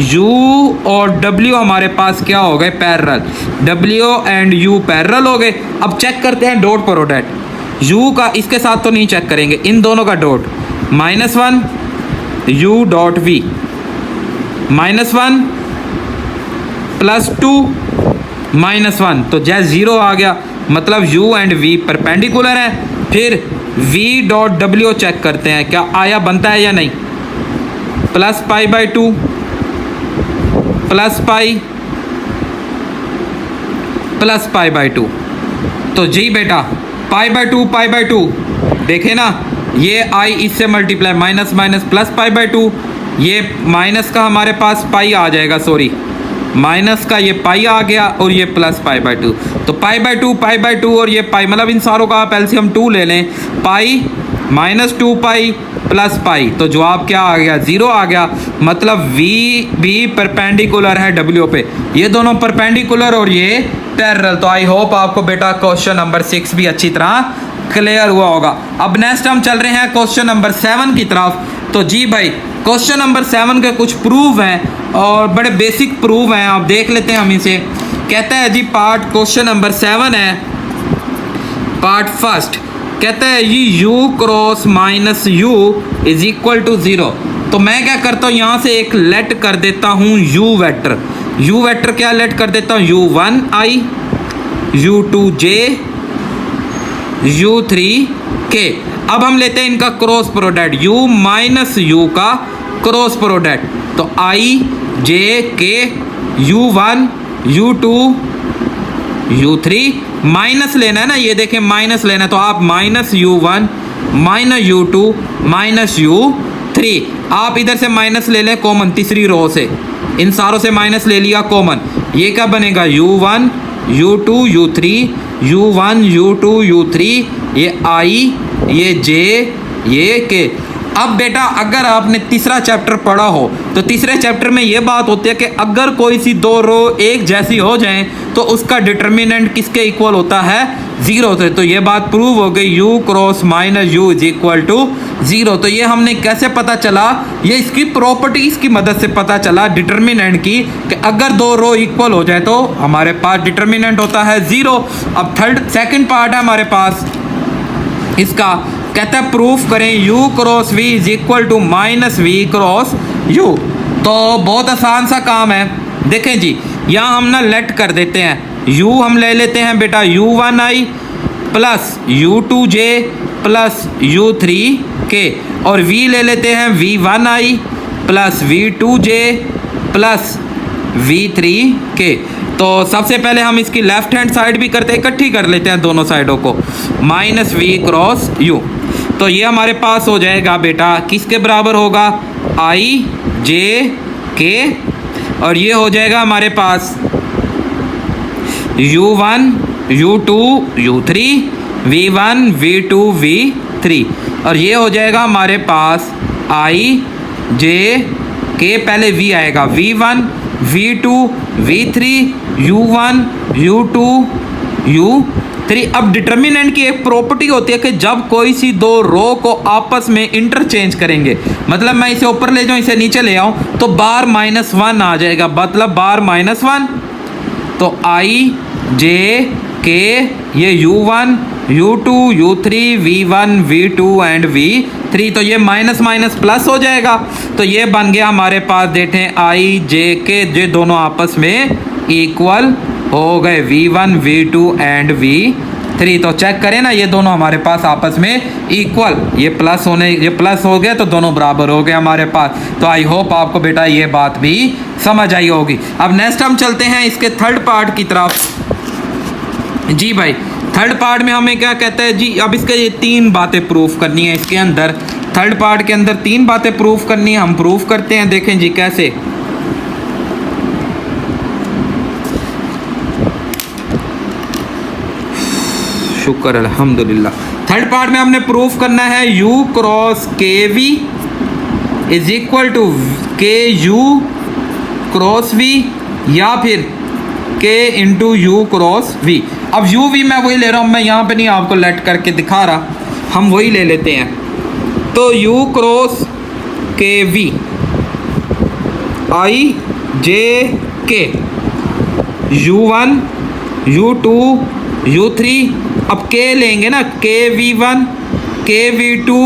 u और w हमारे पास क्या हो गए parallel, w and u parallel हो गए। अब चेक करते हैं डॉट प्रोडक्ट, u का इसके साथ तो नहीं चेक करेंगे, इन दोनों का dot, -1 u dot v, -1 plus 2 -1, तो जैसे 0 आ गया, मतलब u एंड v परपेंडिकुलर है। फिर v डॉट w चेक करते हैं क्या आया, बनता है या नहीं, +π/2 प्लस π/2। तो जी बेटा π/2 देखे ना, ये i इससे मल्टीप्लाई, माइनस माइनस प्लस π/2, ये माइनस का हमारे पास पाई आ जाएगा, सॉरी माइनस का ये पाई आ गया और ये प्लस π/2। तो π/2 और ये पाई, मतलब इन सारों का आप एलसीएम 2 ले लें, पाई -2π प्लस पाई, तो जवाब क्या आ गया 0 आ गया। मतलब v भी परपेंडिकुलर है w पे, ये दोनों परपेंडिकुलर और ये पैरेलल। तो आई होप आपको बेटा क्वेश्चन नंबर 6 भी अच्छी तरह क्लियर हुआ होगा। अब नेक्स्ट हम चल रहे हैं क्वेश्चन नंबर 7 की तरफ। तो जी भाई क्वेश्चन नंबर 7 के कुछ प्रूफ हैं और बड़े बेसिक प्रूफ हैं, आप देख लेते हैं हम इसे। कहता है जी पार्ट क्वेश्चन नंबर 7 है पार्ट फर्स्ट कहता है ये u cross minus u is equal to 0। तो मैं क्या करता हूँ, यहाँ से एक लेट कर देता हूँ u वेक्टर। u वेक्टर क्या लेट कर देता हूँ, u1i, u2j, u3k। अब हम लेते हैं इनका cross product, u minus u का क्रॉस प्रोडक्ट। तो i j k u1 u2 u3 minus लेना है ना, ये देखें माइनस लेना है, तो आप minus u1 minus u2 minus u3। आप इधर से माइनस ले लें कॉमन, तीसरी रो से इन सारों से माइनस ले लिया कॉमन। ये क्या बनेगा, u1 u2 u3 u1 u2 u3, ये i ये j ये k। अब बेटा अगर आपने तीसरा चैप्टर पढ़ा हो तो तीसरे चैप्टर में ये बात होती है कि अगर कोई सी दो रो एक जैसी हो जाएं तो उसका डिटर्मिनेंट किसके इक्वल होता है, 0 से। तो ये बात प्रूव हो गई, u cross minus u is equal to 0। तो ये हमने कैसे पता चला, ये इसकी प्रॉपर्टीज की मदद से पता चला डिटर्मिनेंट की, कि अगर दो रो इक्वल हो जाए तो हमारे पास डिटर्मिनेंट होता है 0। अब सेकंड पार्ट है हमारे पास इसका, कहता है प्रूफ करें u cross v is equal to minus v cross u। तो बहुत आसान सा काम है, देखें जी यहाँ हम ना लेट कर देते हैं, u हम ले लेते हैं बेटा u1i plus u2j plus u3k, और v ले लेते हैं v1i plus v2j plus v3k। तो सबसे पहले हम इसकी लेफ्ट हैंड साइड भी करते हैं, इकट्ठी कर लेते हैं दोनों साइडों को, माइनस v क्रॉस u। तो ये हमारे पास हो जाएगा बेटा किसके बराबर होगा, i j k, और ये हो जाएगा हमारे पास u1 u2 u3 v1 v2 v3, और ये हो जाएगा हमारे पास i j k, पहले v आएगा v1 v2 v3 u1 u2 u3। अब डिटर्मिनेंट की एक प्रॉपर्टी होती है कि जब कोई सी दो रो को आपस में इंटरचेंज करेंगे, मतलब मैं इसे ऊपर ले जाऊं इसे नीचे ले आऊं, तो बार -1 आ जाएगा, मतलब बार -1। तो i j k ये u1 u2 u3 v1 v2 and v3, तो ये माइनस माइनस प्लस हो जाएगा। तो ये बन गया हमारे पास, देखें i j k ये दोनों आपस में इक्वल हो गए, v1 v2 एंड v3। तो चेक करें ना, ये दोनों हमारे पास आपस में इक्वल, ये प्लस हो गया तो दोनों बराबर हो गए हमारे पास। तो आई होप आपको बेटा ये बात भी समझ आई होगी। अब नेक्स्ट हम चलते हैं इसके थर्ड पार्ट की तरफ। जी भाई थर्ड पार्ट में हमें क्या कहता है जी, अब इसके ये 3 बातें प्रूफ करनी है, इसके अंदर थर्ड पार्ट के अंदर 3 बातें प्रूफ करनी है। हम प्रूफ करते हैं, देखें जी कैसे। शुक्र अल्हम्दुलिल्लाह। थर्ड पार्ट में हमने प्रूफ करना है u cross K V is equal to K U cross V, या फिर k into U cross V. अब u v मैं वही ले रहा हूँ, मैं यहाँ पे नहीं आपको लेट करके दिखा रहा, हम वही ले लेते हैं। तो u cross K we i j k u1 u2 u3, अब k लेंगे ना, k v1 k v2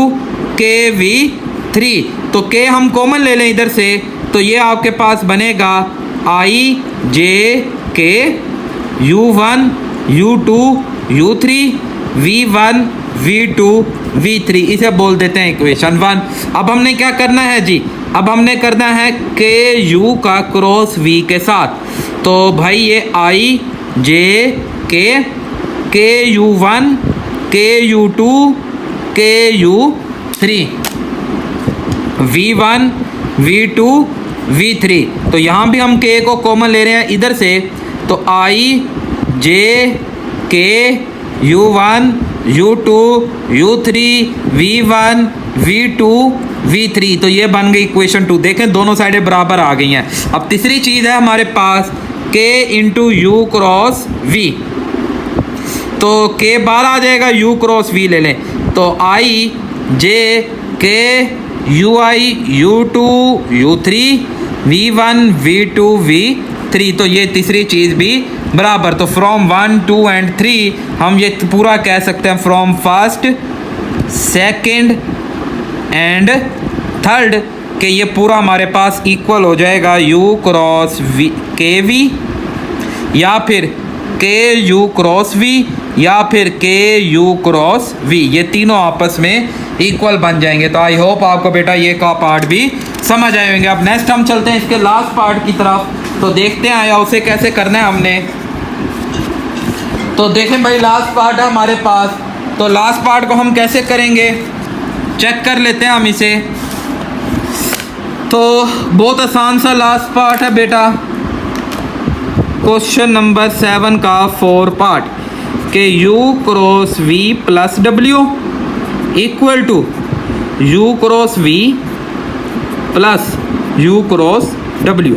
k v3, तो k हम कॉमन ले लें इधर से, तो ये आपके पास बनेगा i j k u1 u2 u3 v1 v2 v3, इसे बोल देते हैं इक्वेशन 1। अब हमने क्या करना है जी, अब हमने करना है k u का क्रॉस v के साथ। तो भाई ये i j k k u1 k u2 k u3 v1 v2 v3, तो यहाँ भी हम k को कॉमन ले रहे हैं इधर से, तो i j k u1 u2 u3 v1 v2 v3, तो ये बन गई इक्वेशन 2। देखें दोनों साइडें बराबर आ गई हैं। अब तीसरी चीज़ है हमारे पास k into U cross v, तो k बार आ जाएगा, u क्रॉस v ले लें, तो i j k ui u2 u3 v1 v2 v3, तो ये तीसरी चीज़ भी बराबर। तो फ्रॉम 1 2 एंड 3 हम ये पूरा कह सकते हैं from first second and third कि ये पूरा हमारे पास इक्वल हो जाएगा u क्रॉस v के वी, या फिर के यू क्रॉस वी, या फिर के यू क्रॉस वी, ये तीनों आपस में इक्वल बन जाएंगे। तो आई होप आपको बेटा ये का पार्ट भी समझ आए होंगे। अब नेक्स्ट हम चलते हैं इसके लास्ट पार्ट की तरफ, तो देखते हैं आया उसे कैसे करना है हमने। तो देखें भाई लास्ट पार्ट है हमारे पास, तो लास्ट पार्ट को हम कैसे करेंगे चेक कर लेते हैं हम इसे। तो बहुत आसान सा लास्ट पार्ट है बेटा, क्वेश्चन नंबर 7 का 4 पार्ट के u cross v plus w equal to u cross v plus u cross w।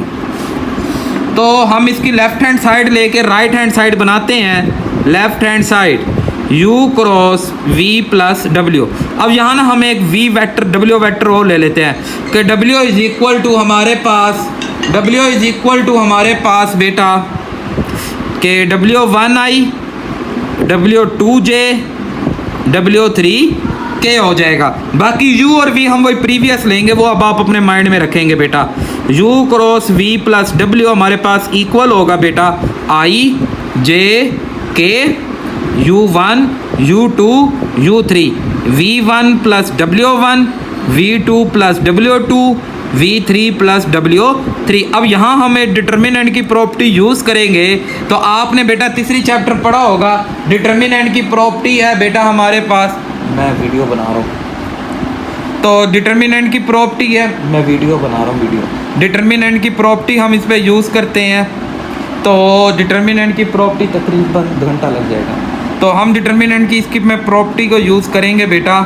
तो हम इसकी लेफ्ट हैंड साइड लेके राइट हैंड साइड बनाते हैं। Left hand side u cross v plus w। अब यहाँ ना हम एक v वेक्टर w वेक्टर और ले लेते हैं कि w इज इक्वल टू हमारे पास बेटा कि w1i w2j w3k हो जाएगा। बाकी u और v हम वही प्रीवियस लेंगे, वो अब आप अपने माइंड में रखेंगे बेटा। u cross v plus w हमारे पास इक्वल होगा बेटा i j k u1 u2 u3 v1 plus w1 v2 plus w2 v3 plus w3। अब यहाँ हम एक डिटर्मिनेंट की प्रॉपर्टी यूज़ करेंगे। तो आपने बेटा तीसरी चैप्टर पढ़ा होगा, डिटर्मिनेंट की प्रॉपर्टी है बेटा हमारे पास, मैं वीडियो बना रहा हूँ तो डिटर्मिनेंट की प्रॉपर्टी है, मैं वीडियो बना रहा हूँ डिटर्मिनेंट की प्रॉपर्टी हम इस पर यूज़ करते हैं। तो डिटर्मिनेंट की प्रॉपर्टी तकरीबन 2 घंटा लग जाएगा। तो हम डिटर्मिनेंट की इसकी में प्रॉपर्टी को यूज़ करेंगे बेटा।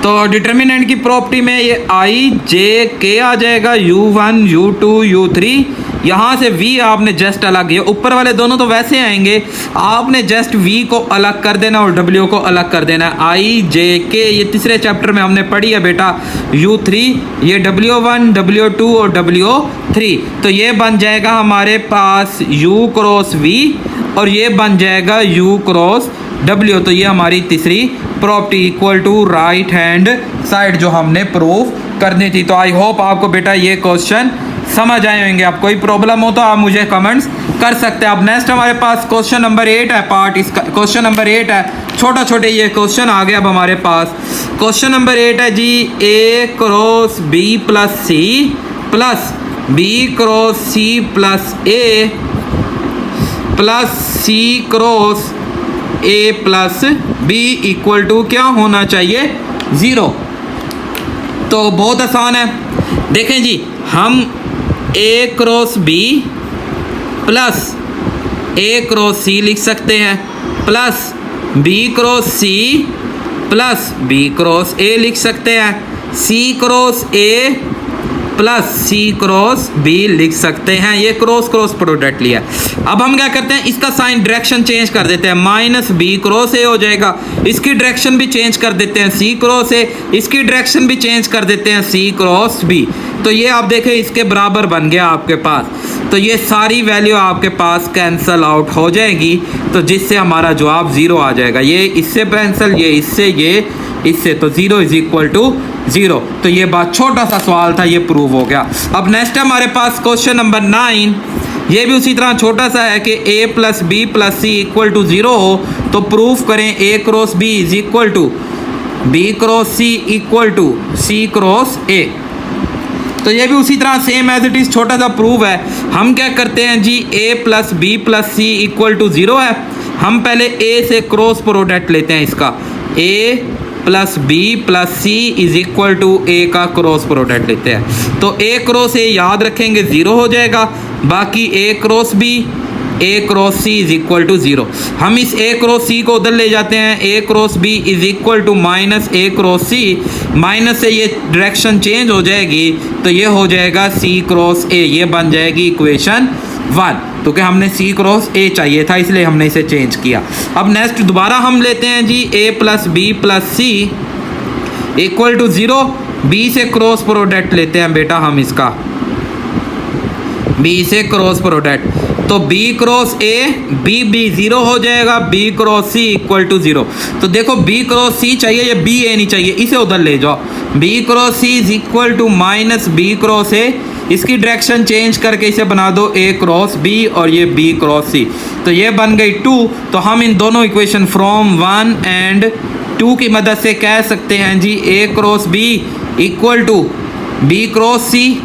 तो डिटर्मिनेंट की प्रॉपर्टी में ये आई जे के आ जाएगा, u1 u2 u3। यहाँ से v आपने जस्ट अलग, ये ऊपर वाले दोनों तो वैसे आएंगे, आपने जस्ट v को अलग कर देना और w को अलग कर देना। आई जे के ये तीसरे चैप्टर में हमने पढ़ी है बेटा। u3 ये w1 w2 और w3। तो ये बन जाएगा हमारे पास u क्रॉस v और ये बन जाएगा u क्रॉस w। तो ये हमारी तीसरी property equal to right hand side जो हमने प्रूव करनी थी। तो आई होप आपको बेटा ये क्वेश्चन समझ आए होंगे। आप कोई प्रॉब्लम हो तो आप मुझे कमेंट्स कर सकते हैं। अब नेक्स्ट हमारे पास क्वेश्चन नंबर 8 है पार्ट, इसका क्वेश्चन नंबर 8 है, छोटे ये क्वेश्चन आ गया अब हमारे पास। क्वेश्चन नंबर 8 है जी a cross b plus C plus b cross c plus a plus c cross a plus b equal to क्या होना चाहिए 0। तो बहुत आसान है, देखें जी हम a cross b plus a cross c लिख सकते हैं plus b cross c plus b cross a लिख सकते हैं, c cross a plus c cross b लिख सकते हैं। ये क्रॉस प्रोडक्ट लिया। अब हम क्या करते हैं, इसका साइन डायरेक्शन चेंज कर देते हैं, माइनस b क्रॉस a हो जाएगा। इसकी डायरेक्शन भी चेंज कर देते हैं, c क्रॉस a, इसकी डायरेक्शन भी चेंज कर देते हैं, c क्रॉस b। तो ये आप देखें इसके बराबर बन गया आपके पास। तो ये सारी वैल्यू आपके पास कैंसल आउट हो जाएगी, तो जिससे हमारा जवाब 0 आ जाएगा। ये इससे कैंसल, ये इससे, तो 0 इज इक्वल टू 0। तो ये बात, छोटा सा सवाल था, ये प्रूव हो गया। अब नेक्स्ट हमारे पास क्वेश्चन नंबर 9, ये भी उसी तरह छोटा सा है कि a plus b plus c equal to 0 हो तो प्रूफ करें a cross b is equal to b cross c equal to c cross a। तो ये भी उसी तरह सेम एज इट इज़ छोटा सा प्रूफ है। हम क्या करते हैं जी, a plus b plus c equal to 0 है। हम पहले a से क्रॉस प्रोडक्ट लेते हैं, इसका a plus B plus C is equal to A का क्रॉस प्रोडक्ट लेते हैं। तो ए क्रॉस ए याद रखेंगे 0 हो जाएगा, बाकी A cross B, A cross C is equal to 0। हम इस ए क्रॉस सी को उधर ले जाते हैं, A cross B is equal to minus A cross C, minus से ये डायरेक्शन चेंज हो जाएगी, तो ये हो जाएगा सी क्रॉस ए, ये बन जाएगी इक्वेशन 1। तो क्या हमने सी क्रॉस ए चाहिए था, इसलिए हमने इसे चेंज किया। अब नेक्स्ट दोबारा हम लेते हैं जी A plus B plus C equal to 0, B से क्रॉस प्रोडक्ट लेते हैं बेटा हम इसका, बी से क्रॉस प्रोडक्ट, तो B cross A, B zero हो जाएगा, B cross C equal to zero. तो देखो बी क्रॉस सी चाहिए या बी ए नहीं चाहिए, इसे उधर ले जाओ। B cross C is equal to minus B cross A, इसकी डायरेक्शन चेंज करके इसे बना दो ए क्रॉस बी और ये बी क्रॉस सी, तो ये बन गई 2। तो हम इन दोनों इक्वेशन फ्रॉम 1 एंड 2 की मदद से कह सकते हैं जी A cross B equal to B cross C,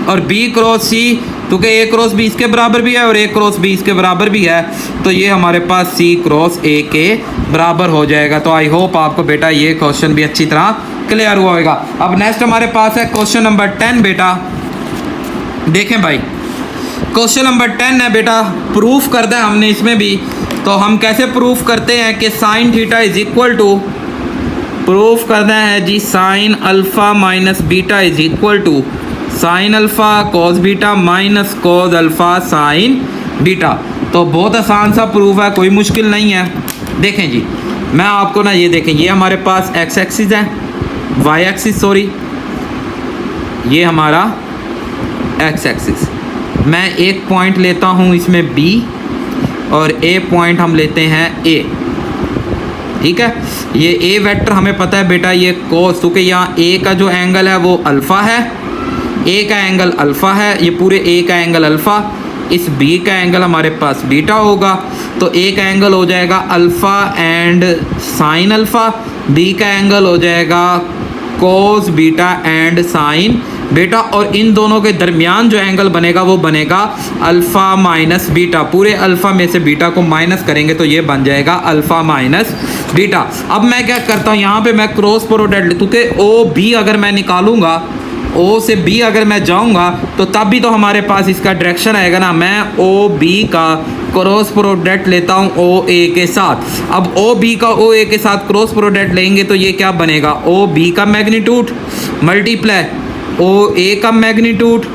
और बी क्रॉस सी क्योंकि ए क्रॉस बी इसके बराबर भी है और ए क्रॉस बी इसके बराबर भी है, तो ये हमारे पास सी क्रॉस ए के बराबर हो जाएगा। तो आई होप आपको बेटा ये क्वेश्चन भी अच्छी तरह क्लियर हुआ होगा। अब नेक्स्ट हमारे पास है क्वेश्चन नंबर 10 बेटा। देखें भाई क्वेश्चन नंबर 10 है बेटा, प्रूफ कर दिया हमने इसमें भी। तो हम कैसे प्रूफ करते हैं कि sine theta is equal to, proof करना है जी sine alpha minus beta is equal to sine alpha cos beta minus cos alpha sine beta. तो बहुत आसान सा प्रूफ है, कोई मुश्किल नहीं है। देखें जी मैं आपको ना ये देखें, ये हमारे पास एक्स एक्सिस है, वाई एक्सिस सॉरी, ये हमारा एक्स एक्सिस। मैं एक पॉइंट लेता हूँ इसमें बी और ए पॉइंट हम लेते हैं ए, ठीक है। ये ए वेक्टर हमें पता है बेटा ये कोस, क्योंकि यहाँ ए का जो एंगल है वो अल्फ़ा है, ए का एंगल अल्फ़ा है, ये पूरे ए का एंगल अल्फ़ा, इस बी का एंगल हमारे पास बीटा होगा। तो ए का एंगल हो जाएगा alpha and sine alpha, B का एंगल हो जाएगा cos beta and sine beta, और इन दोनों के दरमियान जो एंगल बनेगा वो बनेगा अल्फ़ा माइनस बीटा। पूरे अल्फ़ा में से बीटा को माइनस करेंगे तो ये बन जाएगा अल्फ़ा माइनस बीटा। अब मैं क्या करता हूँ यहाँ पे मैं क्रॉस प्रोडक्ट, क्योंकि ओ बी अगर मैं निकालूंगा, ओ से बी अगर मैं जाऊंगा तो तब भी तो हमारे पास इसका डायरेक्शन आएगा ना। मैं ओ बी का क्रॉस प्रोडक्ट लेता हूँ ओ ए के साथ। अब ओ बी का ओ ए के साथ क्रॉस प्रोडक्ट लेंगे तो ये क्या बनेगा, ओ बी का मैग्नीट्यूड मल्टीप्लाई ओ ए का मैग्नीट्यूड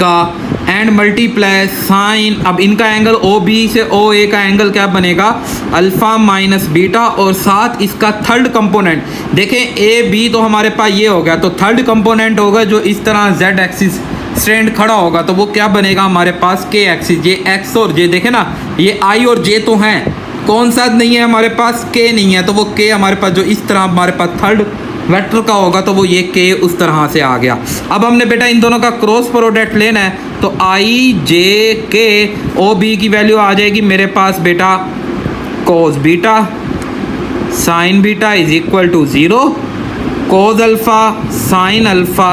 का एंड मल्टीप्लाई साइन, अब इनका एंगल ओ बी से ओ ए का एंगल क्या बनेगा अल्फ़ा माइनस बीटा, और साथ इसका थर्ड कंपोनेंट देखें ए बी तो हमारे पास ये हो गया, तो थर्ड कंपोनेंट होगा जो इस तरह जेड एक्सिस स्ट्रैंड खड़ा होगा, तो वो क्या बनेगा हमारे पास के एक्सिस। ये एक्स और जे देखे ना, ये आई और जे तो हैं, कौन सा नहीं है हमारे पास, के नहीं है, तो वो के हमारे पास जो इस तरह हमारे पास थर्ड वेक्टर का होगा तो वो ये के उस तरह से आ गया। अब हमने बेटा इन दोनों का क्रॉस प्रोडक्ट लेना है, तो आई जे के ओ बी की वैल्यू आ जाएगी मेरे पास बेटा cos beta sine beta is equal to 0, cos alpha sine alpha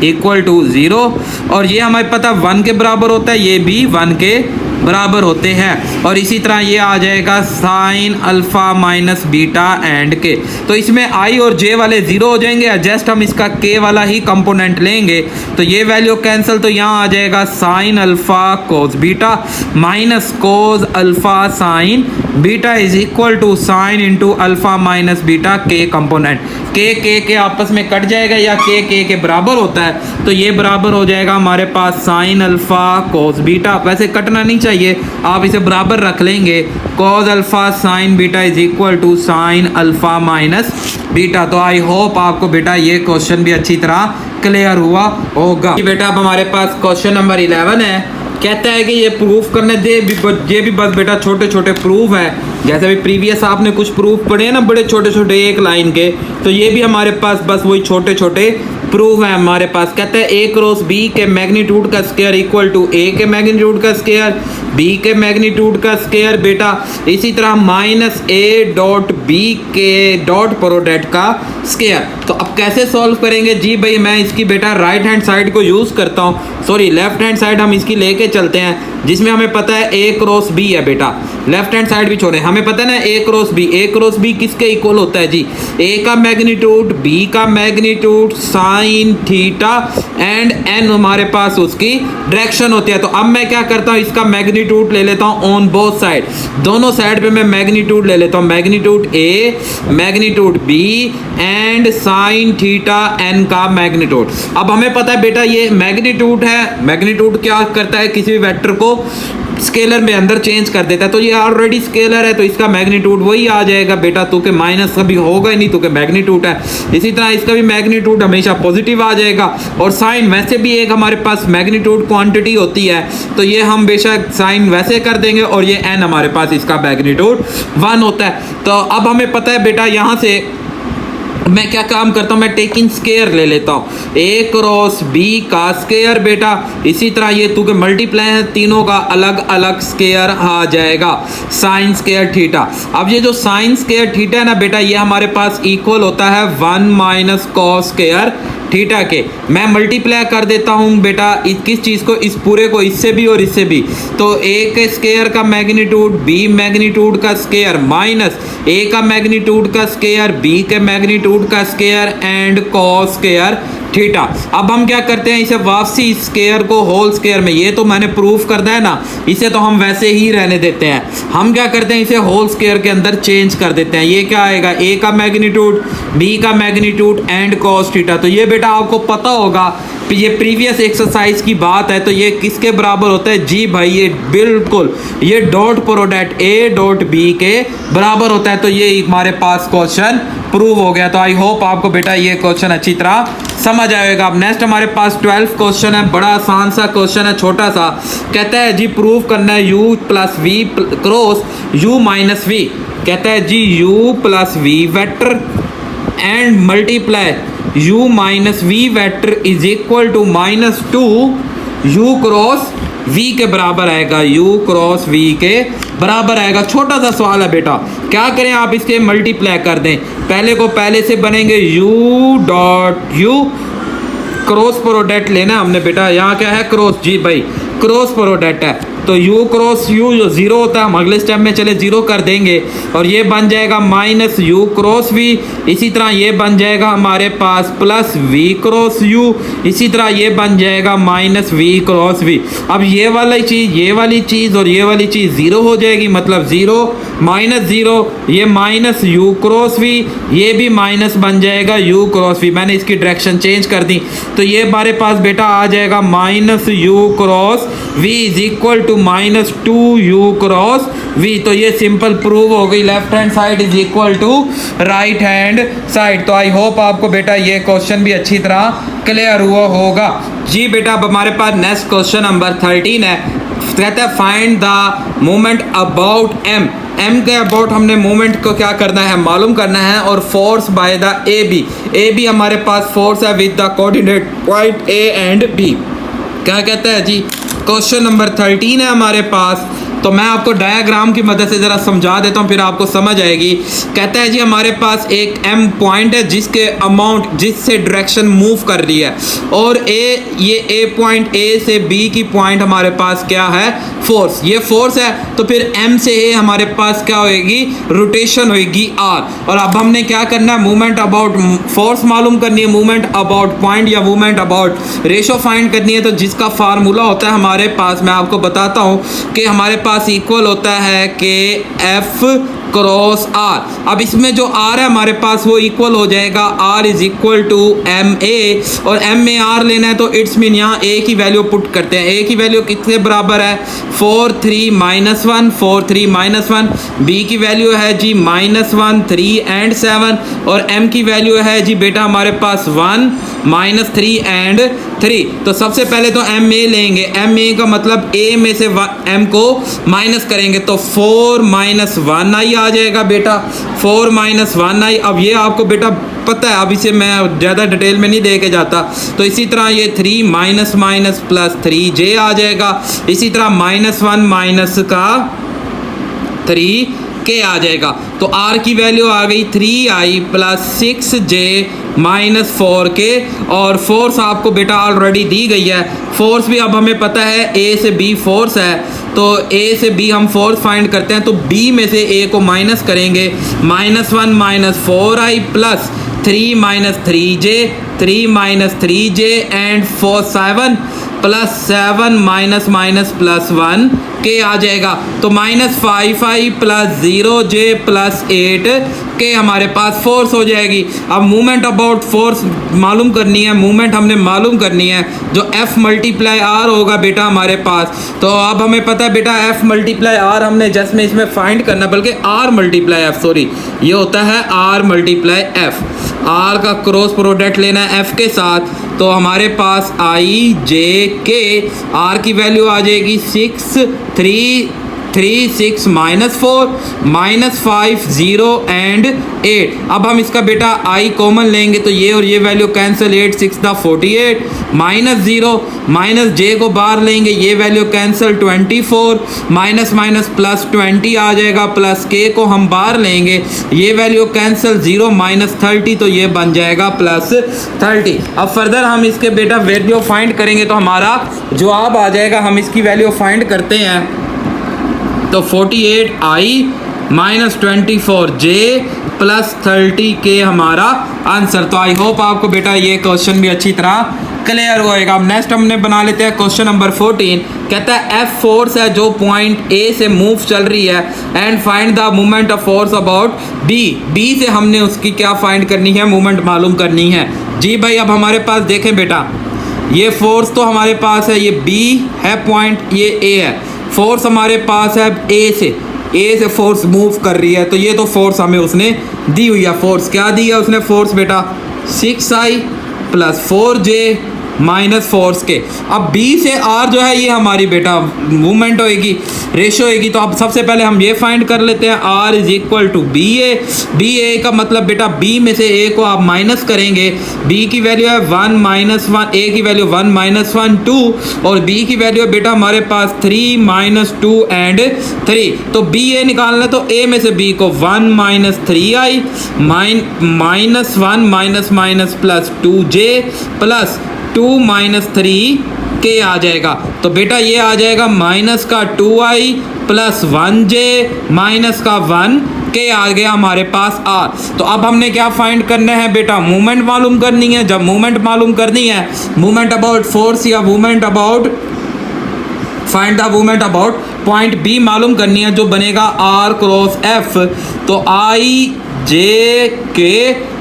equal to 0, और ये हमें पता 1 के बराबर होता है, ये भी 1 के बराबर होते हैं। और इसी तरह ये आ जाएगा sine alpha minus beta and के, तो इसमें आई और जे वाले 0 हो जाएंगे, जस्ट हम इसका के वाला ही कंपोनेंट लेंगे तो ये वैल्यू कैंसिल, तो यहाँ आ जाएगा sine alpha cos beta minus cos alpha sine beta is equal to sine into alpha minus beta के कंपोनेंट। के आपस में कट जाएगा या के बराबर होता है, तो ये बराबर हो जाएगा हमारे पास साइन अल्फ़ा कोस बीटा, वैसे कटना नहीं चाहिए, आप इसे बराबर रख लेंगे, cos alpha sine beta is equal to sine alpha minus beta. तो आई होप आपको बेटा ये क्वेश्चन भी अच्छी तरह क्लियर हुआ होगा। बेटा अब हमारे पास क्वेश्चन नंबर 11 है, कहता है कि ये प्रूफ करने ये भी बस बेटा छोटे छोटे प्रूफ है, जैसे भी प्रीवियस आपने कुछ प्रूफ पढ़े हैं ना बड़े छोटे छोटे एक लाइन के, तो ये भी हमारे पास बस वही छोटे छोटे प्रूफ है हमारे पास। कहते हैं ए क्रॉस बी के मैग्नीट्यूड का स्क्वायर इक्वल टू ए के मैग्नीट्यूड का स्क्वायर बी के मैग्नीट्यूड का स्क्वायर बेटा, इसी तरह माइनस ए डॉट बी के डॉट प्रोडक्ट का स्क्वायर। तो अब कैसे सॉल्व करेंगे जी भाई, मैं इसकी बेटा राइट हैंड साइड को यूज़ करता हूँ, सॉरी लेफ्ट हैंड साइड हम इसकी लेके चलते हैं, जिसमें हमें पता है ए क्रॉस बी है बेटा, लेफ्ट हैंड साइड भी छोड़े, हमें पता है ना ए क्रॉस बी किसके इक्वल होता है जी, ए का मैग्नीट्यूड बी का magnitude sine theta and N हमारे पास उसकी डायरेक्शन होती है। तो अब मैं क्या करता हूँ, इसका मैग्नीट्यूड ले लेता हूँ ऑन बोथ साइड, दोनों साइड पे मैं मैग्नीट्यूड ले लेता हूँ, magnitude A magnitude B and sine theta N का मैग्नीट्यूड। अब हमें पता है बेटा ये मैग्नीट्यूड है, मैग्नीट्यूड क्या करता है, किसी भी वेक्टर को स्केलर में अंदर चेंज कर देता है। तो ये ऑलरेडी स्केलर है तो इसका मैग्नीट्यूड वही आ जाएगा बेटा, तो के माइनस कभी होगा ही नहीं, तो के मैग्नीट्यूड है। इसी तरह इसका भी मैग्नीट्यूड हमेशा पॉजिटिव आ जाएगा। और साइन वैसे भी एक हमारे पास मैग्नीट्यूड क्वांटिटी होती है, तो ये हम बेशक साइन वैसे कर देंगे और ये एन हमारे पास इसका मैग्नीट्यूड 1 होता है। तो अब हमें पता है बेटा, यहाँ से मैं क्या काम करता हूँ, मैं टेकिंग स्केयर ले लेता हूँ, ए क्रॉस बी का स्केयर बेटा। इसी तरह ये तू के मल्टीप्लाई है, तीनों का अलग अलग स्केयर आ जाएगा, साइन स्केयर थीटा। अब ये जो साइन स्केयर थीटा है ना बेटा, ये हमारे पास इक्वल होता है 1 माइनस कॉस स्केयर थीटा के। मैं मल्टीप्लाई कर देता हूँ बेटा किस चीज़ को, इस पूरे को, इससे भी और इससे भी। तो ए के स्केयर का मैग्नीट्यूड बी मैग्नीट्यूड का स्केयर माइनस ए का मैग्नीट्यूड का स्केयर बी के मैग्नीट्यूड का square and cos square theta. अब हम क्या करते हैं, इसे वापसी स्केयर को होल स्केयर में, ये तो मैंने प्रूफ करना है ना, इसे तो हम वैसे ही रहने देते हैं। हम क्या करते हैं, इसे होल स्केयर के अंदर चेंज कर देते हैं। ये क्या आएगा, ए का मैग्नीट्यूड बी का मैग्नीट्यूड एंड कॉस थीटा। तो ये बेटा आपको पता होगा, ये प्रीवियस एक्सरसाइज की बात है, तो ये किसके बराबर होता है जी भाई, ये बिल्कुल ये dot product A dot B के बराबर होता है। तो ये हमारे पास क्वेश्चन प्रूव हो गया। तो आई होप आपको बेटा ये क्वेश्चन अच्छी तरह समझ आएगा। अब नेक्स्ट हमारे पास 12th क्वेश्चन है, बड़ा आसान सा क्वेश्चन है, छोटा सा। कहता है जी प्रूव करना है u plus V cross u minus V. कहता है जी u plus V vector and multiply u minus V vector is equal to -2 u cross v के बराबर आएगा, u क्रॉस v के बराबर आएगा। छोटा सा सवाल है बेटा, क्या करें आप इसके मल्टीप्लाई कर दें, पहले को पहले से बनेंगे u dot u cross product लेना हमने बेटा। यहाँ क्या है क्रॉस, जी भाई क्रॉस प्रोडक्ट है, तो u क्रॉस u जो जीरो होता है हम अगले स्टेप में चले जीरो कर देंगे और ये बन जाएगा माइनस u क्रॉस v। इसी तरह ये बन जाएगा हमारे पास प्लस v क्रॉस u। इसी तरह ये बन जाएगा माइनस v क्रॉस v। अब ये वाली चीज़, ये वाली चीज़ और ये वाली चीज़ ज़ीरो हो जाएगी, मतलब ज़ीरो माइनस ज़ीरो, ये माइनस u क्रॉस v, ये भी माइनस बन जाएगा u क्रॉस v। मैंने इसकी डायरेक्शन चेंज कर दी, तो ये हमारे पास बेटा आ जाएगा minus u cross v is equal to -2u cross v। तो ये सिंपल प्रूव हो गई, left hand side is equal to right hand side. तो आई होप आपको बेटा ये क्वेश्चन भी अच्छी तरह क्लियर हुआ होगा। जी बेटा अब हमारे पास नेक्स्ट क्वेश्चन नंबर 13 है। कहता है find the moment about m। m के अबाउट हमने मोमेंट को क्या करना है, मालूम करना है। और force by the A B हमारे पास फोर्स है with the coordinate point a and b। क्या कहता है जी, क्वेश्चन नंबर 13 है हमारे पास। तो मैं आपको डायग्राम की मदद से ज़रा समझा देता हूँ, फिर आपको समझ आएगी। कहता है जी हमारे पास एक m पॉइंट है जिसके अमाउंट, जिससे डायरेक्शन मूव कर रही है, और ये a पॉइंट a से b की पॉइंट हमारे पास क्या है, फोर्स। ये फोर्स है, तो फिर m से a हमारे पास क्या होएगी, रोटेशन होएगी r। और अब हमने क्या करना है, मूवमेंट अबाउट फोर्स मालूम करनी है, मूवमेंट अबाउट पॉइंट या मूवमेंट अबाउट रेशो फाइंड करनी है। तो जिसका फार्मूला होता है हमारे पास, मैं आपको बताता हूँ कि हमारे पास इक्वल होता है कि एफ क्रॉस आर। अब इसमें जो आर है हमारे पास वो इक्वल हो जाएगा R is equal to M A, और एम में आर लेना है तो इट्स मीन यहाँ ए की वैल्यू पुट करते हैं। ए की वैल्यू कितने बराबर है, 4 3 -1 4 3 -1। बी की वैल्यू है जी -1 3 एंड 7, और एम की वैल्यू है जी बेटा हमारे पास 1 -3 एंड 3। तो सबसे पहले तो एम ए लेंगे, एम ए का मतलब ए में से एम को माइनस करेंगे, तो 4 -1 आई आ जाएगा बेटा, 4 -1 आई। अब ये आपको बेटा पता है, अब इसे मैं ज़्यादा डिटेल में नहीं दे के जाता। तो इसी तरह ये 3 माइनस माइनस प्लस 3j आ जाएगा। इसी तरह -1 माइनस का 3k आ जाएगा। तो r की वैल्यू आ गई 3i plus 6j minus 4k, और फोर्स आपको बेटा ऑलरेडी दी गई है। फोर्स भी अब हमें पता है a से b फोर्स है, तो a से b हम फोर्स फाइंड करते हैं, तो b में से a को माइनस करेंगे, -1 minus 4i plus 3 minus 3j 3 minus 3j and 4 7 plus 7 minus minus plus 1 के आ जाएगा। तो -5i प्लस 0j प्लस 8 के हमारे पास फोर्स हो जाएगी। अब मूवमेंट अबाउट फोर्स मालूम करनी है, मूवमेंट हमने मालूम करनी है, जो F मल्टीप्लाई R होगा बेटा हमारे पास। तो अब हमें पता है बेटा F मल्टीप्लाई R हमने जस्ट में इसमें फाइंड करना, बल्कि R मल्टीप्लाई F, सॉरी ये होता है R मल्टीप्लाई F। R का क्रॉस प्रोडक्ट लेना है F के साथ, तो हमारे पास I J K, R की वैल्यू आ जाएगी 6 3 3 6 -4 -5 0 एंड 8। अब हम इसका बेटा I कॉमन लेंगे तो ये और ये वैल्यू कैंसिल, 8 6 दा 48 -0 माइनस J को बाहर लेंगे, ये value cancel 24 minus minus plus 20 आ जाएगा, प्लस K को हम बाहर लेंगे, ये वैल्यू कैंसिल 0 -30 तो ये बन जाएगा +30। अब फर्दर हम इसके बेटा वैल्यू फाइंड करेंगे तो हमारा जवाब आ जाएगा। हम इसकी वैल्यू फाइंड करते हैं तो 48i -24j प्लस 30k हमारा आंसर। तो आई होप आपको बेटा ये क्वेश्चन भी अच्छी तरह क्लियर होएगा। अब नेक्स्ट हमने बना लेते हैं क्वेश्चन नंबर 14। कहता है F फोर्स है जो पॉइंट A से मूव चल रही है and find the movement of force about B। B से हमने उसकी क्या फाइंड करनी है, मूवमेंट मालूम करनी है। जी भाई, अब हमारे पास देखें बेटा, ये फोर्स तो हमारे पास है, ये B है पॉइंट, ये A है। फोर्स हमारे पास है A से फोर्स मूव कर रही है, तो ये तो फोर्स हमें उसने दी हुई है। फोर्स क्या दी है उसने, फोर्स बेटा 6i plus 4j minus force के। अब B से R जो है ये हमारी बेटा मूवमेंट होएगी, रेशो होएगी। तो अब सबसे पहले हम ये फाइंड कर लेते हैं, R is equal to BA का मतलब बेटा B में से A को आप माइनस करेंगे। B की वैल्यू है 1 -1, A की वैल्यू 1 -1 2 और B की वैल्यू है बेटा हमारे पास 3 -2 एंड 3। तो BA निकालना है तो A में से B को 1 -3i -1 minus plus 2j plus 2 -3k आ जाएगा। तो बेटा ये आ जाएगा माइनस का 2i प्लस 1j माइनस का 1k आ गया हमारे पास R। तो अब हमने क्या फाइंड करना है बेटा, मूवमेंट मालूम करनी है। जब मूवमेंट मालूम करनी है, मूवमेंट अबाउट फोर्स या movement about find the movement about point B मालूम करनी है, जो बनेगा R क्रॉस F। तो I J K,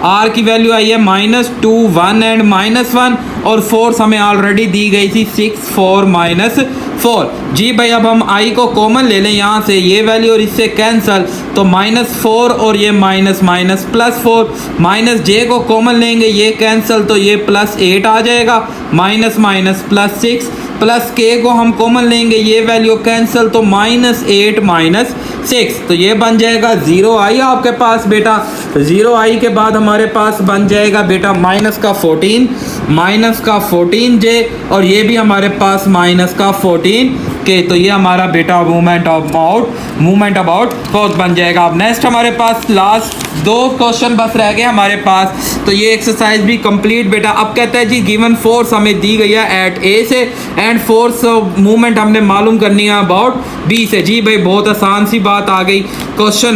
R की वैल्यू आई है -2 1 एंड -1 और फोर्स हमें ऑलरेडी दी गई थी 6 4 -4। जी भाई, अब हम I को कॉमन ले लें यहाँ से, ये वैल्यू और इससे कैंसल, तो -4 और ये माइनस +4 माइनस J को कॉमन लेंगे, ये कैंसल, तो ये +8 आ जाएगा, माइनस +6 प्लस K को हम कॉमन लेंगे, ये वैल्यू कैंसिल, तो -8 -6 तो ये बन जाएगा 0i आपके पास बेटा। 0i के बाद हमारे पास बन जाएगा बेटा माइनस का 14j और ये भी हमारे पास माइनस का 14k। तो ये हमारा बेटा मूवमेंट अबाउट फोर्स बन जाएगा। अब नेक्स्ट हमारे पास लास्ट 2 क्वेश्चन बस रह गए हमारे पास, तो ये एक्सरसाइज भी कंप्लीट बेटा। अब कहता है जी गिवन फोर्स हमें दी गई है एट A से एंड फोर्स मूवमेंट हमने मालूम करनी है अबाउट B से। जी भाई, बहुत आसान सी बात आ गई। क्वेश्चन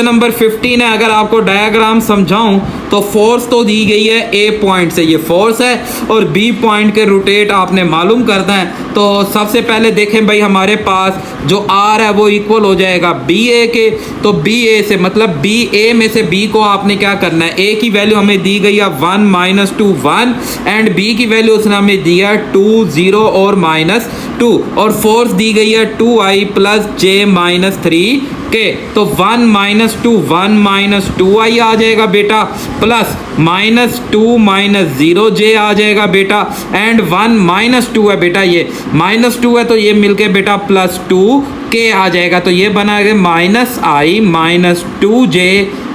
नंबर 15 है। अगर आपको डायग्राम समझाऊं तो फोर्स तो दी गई है A पॉइंट से, ये फोर्स है, और B पॉइंट के रोटेट आपने मालूम करना है। तो सबसे पहले देखें भाई, हमारे पास जो R है वो इक्वल हो जाएगा BA के। तो BA से मतलब BA में से B को आपने क्या करना है, A की वैल्यू हमें दी गई है 1 -2 1 एंड B की वैल्यू उसने हमें दिया 2 0 और -2 और फोर्स दी गई है 2i प्लस j -3k। तो 1 -2 1 -2i आ जाएगा बेटा, प्लस -2 -0j आ जाएगा बेटा एंड 1 -2 है बेटा, ये -2 है तो ये मिलके बेटा +2k आ जाएगा। तो ये बनाएगा -i -2j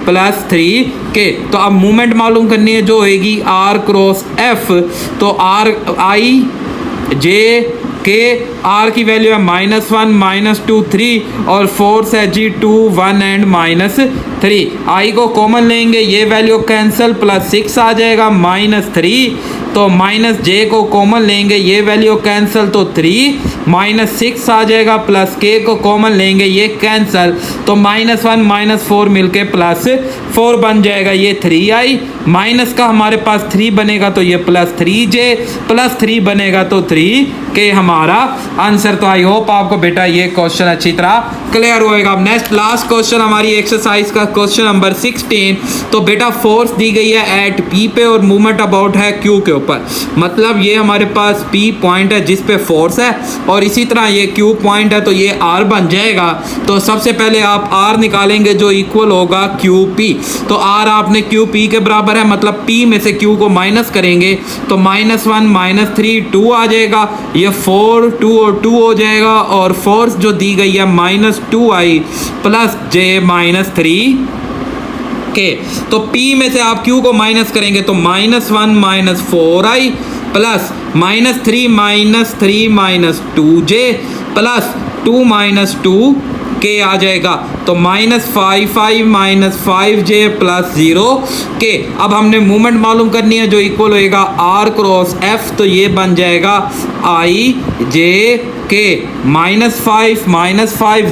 प्लस 3k। तो अब मूवमेंट मालूम करनी है जो होगी R क्रॉस F। तो I J K, R की वैल्यू है -1 -2 3 और फोर्स है जी 2 1 एंड -3। I को कॉमन लेंगे, ये वैल्यू कैंसिल, +6 आ जाएगा, -3 तो माइनस जे को कॉमन लेंगे, ये वैल्यू कैंसिल तो 3 माइनस 6 आ जाएगा, प्लस के को कॉमन लेंगे, ये कैंसिल तो -1 -4 मिलके +4 बन जाएगा, ये 3 आई। माइनस का हमारे पास 3 बनेगा तो ये +3j, +3 बनेगा तो 3 के हमारा आंसर। तो आई होप आपको बेटा ये क्वेश्चन अच्छी तरह क्लियर होएगा। अब नेक्स्ट लास्ट क्वेश्चन हमारी एक्सरसाइज का क्वेश्चन नंबर 16। तो बेटा फोर्स दी गई है एट पी पे और मूवमेंट अबाउट है क्यू के ऊपर, मतलब ये हमारे पास पी पॉइंट है जिस पे फोर्स है और इसी तरह ये क्यू पॉइंट है, तो ये आर बन जाएगा। तो सबसे पहले आप आर निकालेंगे जो इक्वल होगा क्यू पी। तो आर आपने क्यू पी के बराबर है, मतलब पी में से क्यू को माइनस करेंगे तो -1 -3 2 आ जाएगा, ये 4 2 और 2 हो जाएगा और फोर्स जो दी गई है -2i प्लस j -3 के। तो P में से आप Q को माइनस करेंगे तो -1 -4i प्लस -3 -2j प्लस 2 2 के आ जाएगा, तो -5 5j प्लस 0 के। अब हमने मूवमेंट मालूम करनी है जो इक्वल होएगा R क्रॉस F, तो ये बन जाएगा I J के -5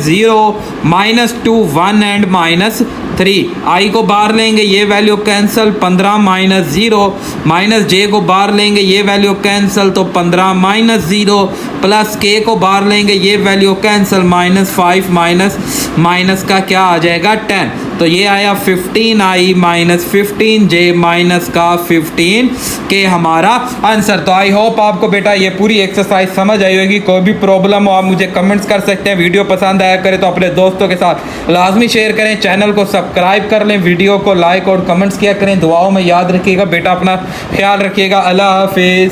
0 -2 1 एंड -3। I को बाहर लेंगे ये वैल्यू कैंसिल, 15 -0 j को बाहर लेंगे ये वैल्यू कैंसिल, तो 15 -0 प्लस k को बाहर लेंगे ये वैल्यू कैंसिल, -5 माइनस का क्या आ जाएगा 10, तो ये आया 15i -15 j माइनस का 15 के हमारा आंसर। तो आई होप आपको बेटा ये पूरी एक्सरसाइज समझ आई होगी। कोई भी प्रॉब्लम हो आप मुझे कमेंट्स कर सकते हैं। वीडियो पसंद आया करे तो अपने दोस्तों के साथ लाजमी शेयर करें, चैनल को सब्सक्राइब कर लें, वीडियो को लाइक और कमेंट्स किया करें। दुआओं में याद रखिएगा बेटा, अपना ख्याल रखिएगा। अल्लाह हाफिज़।